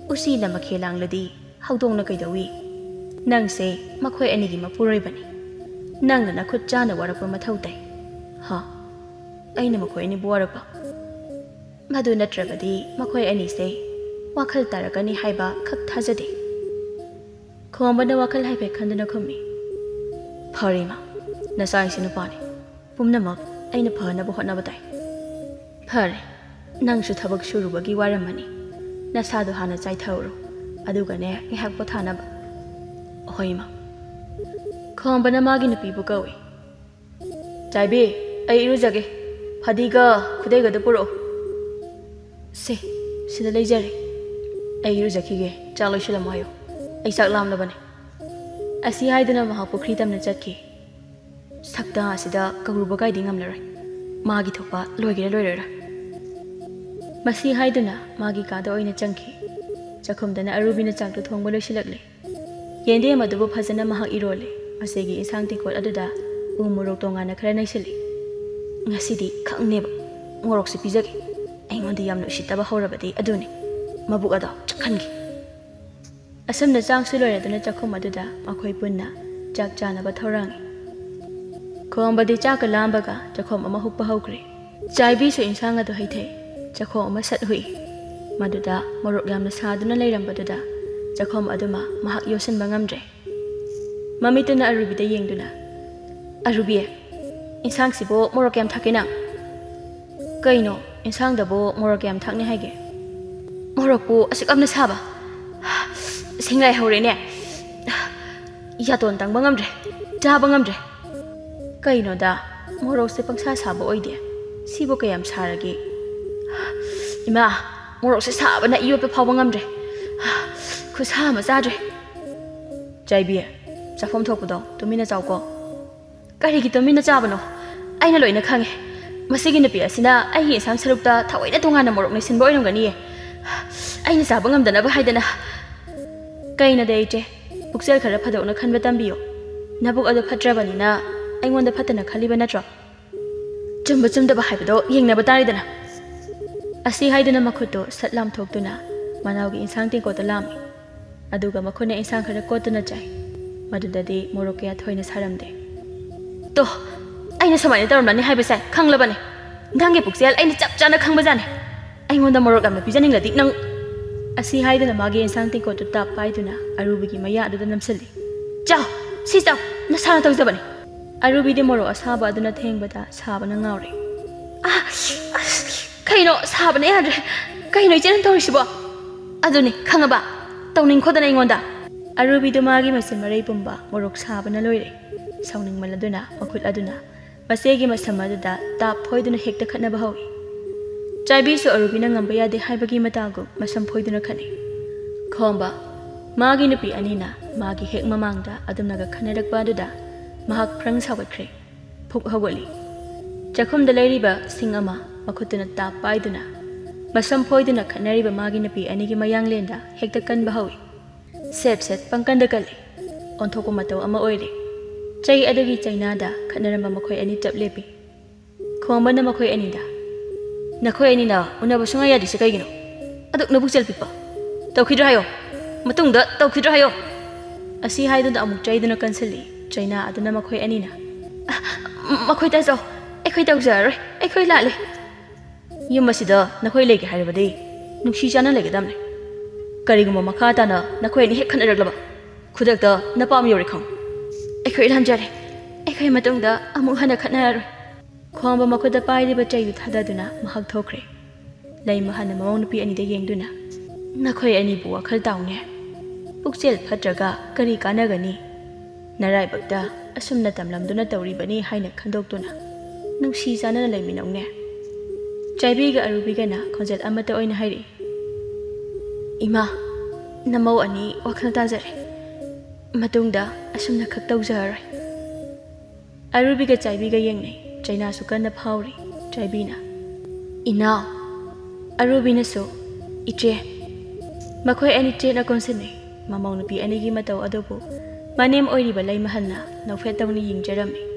Usi na makhelang ladi, haudong na kay dawi. Nang se, makoy anigi mapuray bani. Nang na nakut na warak pa matawtay. Ha? Ay na makoy ni buwarak pa. Madu na tragadi, makoy ani se, wakal tarakani haiba kak thazadi. Kuwamba na wakal haiba kanda na kumi. Parima, nasay sinupani. Pumnamak ay napahana buhat na batay. Pare, nang su tabag surubagi waramani. Nasado hana chay thawro. Aduga ne ngihak pothanab. Hoima. Kuwamba na magi na pibu kawi. Jaibi, ay irujage. Hadiga, kudega da puro. Se, sida leijare. Ay irujaki chalo shilam hayo. Ay saklam na bane. Asi haidana mahapukri tamna chatki. Sakta asida karubagai dingam laray. Magi thokpa loigira. Masi haidana magi kada oina changki. Chakhumdana arubi na chaktu thongba loisilakle. Yende madubo phajana mahak irole. Masegi insang tikot aduda umurok tongana khara naisili. Ngasidi khangneba ngorok si pijagi. Aingonda yamna usitaba horabadi aduni. Mabuk ado chakhangi. Asam na chang suloy aduna chakhum aduda makhoi punna chak chana ba thorangi. Khomba di chak lambaga chakhom ama hukpa hokre. Chaibi su insang adu haithe chakhom ama sat hui. Maduda morok yamna saduna leirambadada chakhom aduma mahak yosan bangamdre. Mamituna arubi da yengduna. Arubi insang sibo morok yam thakina. Kaino insang dabo morok yam thakni haige. Morok pu asik amna saba. Singlai hore ne. Yaton tang bangamdre. Ja bangamdre. Kaino da morok se pangsa saba oide. Sibo kayam saragi. Ima morok se saba na iyo pe phaw bangamdre. Khusa ma zadre. Jaibi Chafom thokpudo tumina chawko. Karigi tumina chabano. Aina loina khange. Masigi napi asina ai insang sarupta thawaina tongana morok ne sinbo oiramgani. Aina chaba ngamdana ba haidana. Kaina deite puksel khara phadokna khanba tambiyo. Nabuk ado phatrabani na aingonda phatana khaliba natra. Chumba chumda ba haibado yengna ba taridana. Asi haidana makhuto satlam thoktuna manawgi insang tingkota lami. Aduga makhona insang khara kotuna chai. Madudadi morokya thoina saramde. To, aina samani taramani haibasai khanglabani. Ngange puksel aina chap chana khangbajane. Aingonda morok amna pijaningladi nang asi haidana magi insang tingko to tap paiduna arubigi maya aduda namsali. Chao, si chao, nasana tawjabani. Arubi de morok asaba aduna thengbada sabana ngawre. Kaino sabana yadre. Kaino ichen tawrisibo. Aduni khangaba. Tawning khodana ingonda. Arubi do magi masin maray pumba morok sabana loire. Sauning maladuna makut aduna. Masegi masamadada tap phoiduna hekta khatna bahawi. Chaibi su arubi na ngamba yade haibagi matago masam phoiduna khani. Khomba magi nupi anina magi hek mamangda adumnaga khanarakpa aduda mahak prang sawakre. Phuk hawali. Chakhum da lairiba singama makutuna tap paiduna. Masam phoiduna khanariba magi nupi anigi mayang lenda hekta kan bahawi. Set pangkanda kali. Ontoko mataw ama oire. Chay adagi chaynada khanaramba makoy ani taplepi. Khomba na makoy anida. Nakoy anina unaba sunga yadi sa kaygino. Aduk nabuk pipa. Tawkhidra hayo. Matungda tawkhidra hayo. Asi hayduna amuk chayduna kansali. Chayna aduna makoy anina. Makoy taso. Ekoy tawzar. Ekoy lale. Yung masida nakoy lege haribadi. Nukshi chana lege damne. Kariguma makata na nakoy ni hek khanaraglaba. Khudakta napam yori khang. Ekoy lamjare. Ekoy matungda amuk hana khanaro. Khomba makuda pairiba chayu thadaduna mahak thokre. Lai mahana mawang nupi ani da yengduna. Nakoy ani bu wakhal tawne. Puksel phatraga kari kanagani. Naray bagda asumna tamlamduna tawribani haina khandoktuna. Nungsi sana na laiminawne. Chaibiga arubiga na khonjal amata oina hairi. Ima, namaw ani wakhal tazare. Matungda asumna khak tawzaray. Arubiga chaibiga yengne. Chayna su kanna phawri. Chaibina. Inaw. Arubina so. Iche. Makoy ani che na konsene. ꯃꯃꯧ ꯅꯨꯄꯤ ꯑꯅꯤꯒꯤ ꯃꯇꯧ ꯑꯗꯨꯕꯨ ꯃꯅꯦꯝ ꯑꯣꯏꯔꯤꯕ ꯂꯩꯃꯍꯜꯅ ꯅꯣꯛꯐꯦꯠ ꯇꯧꯅ ꯌꯦꯡꯖꯔꯝꯃꯤ꯫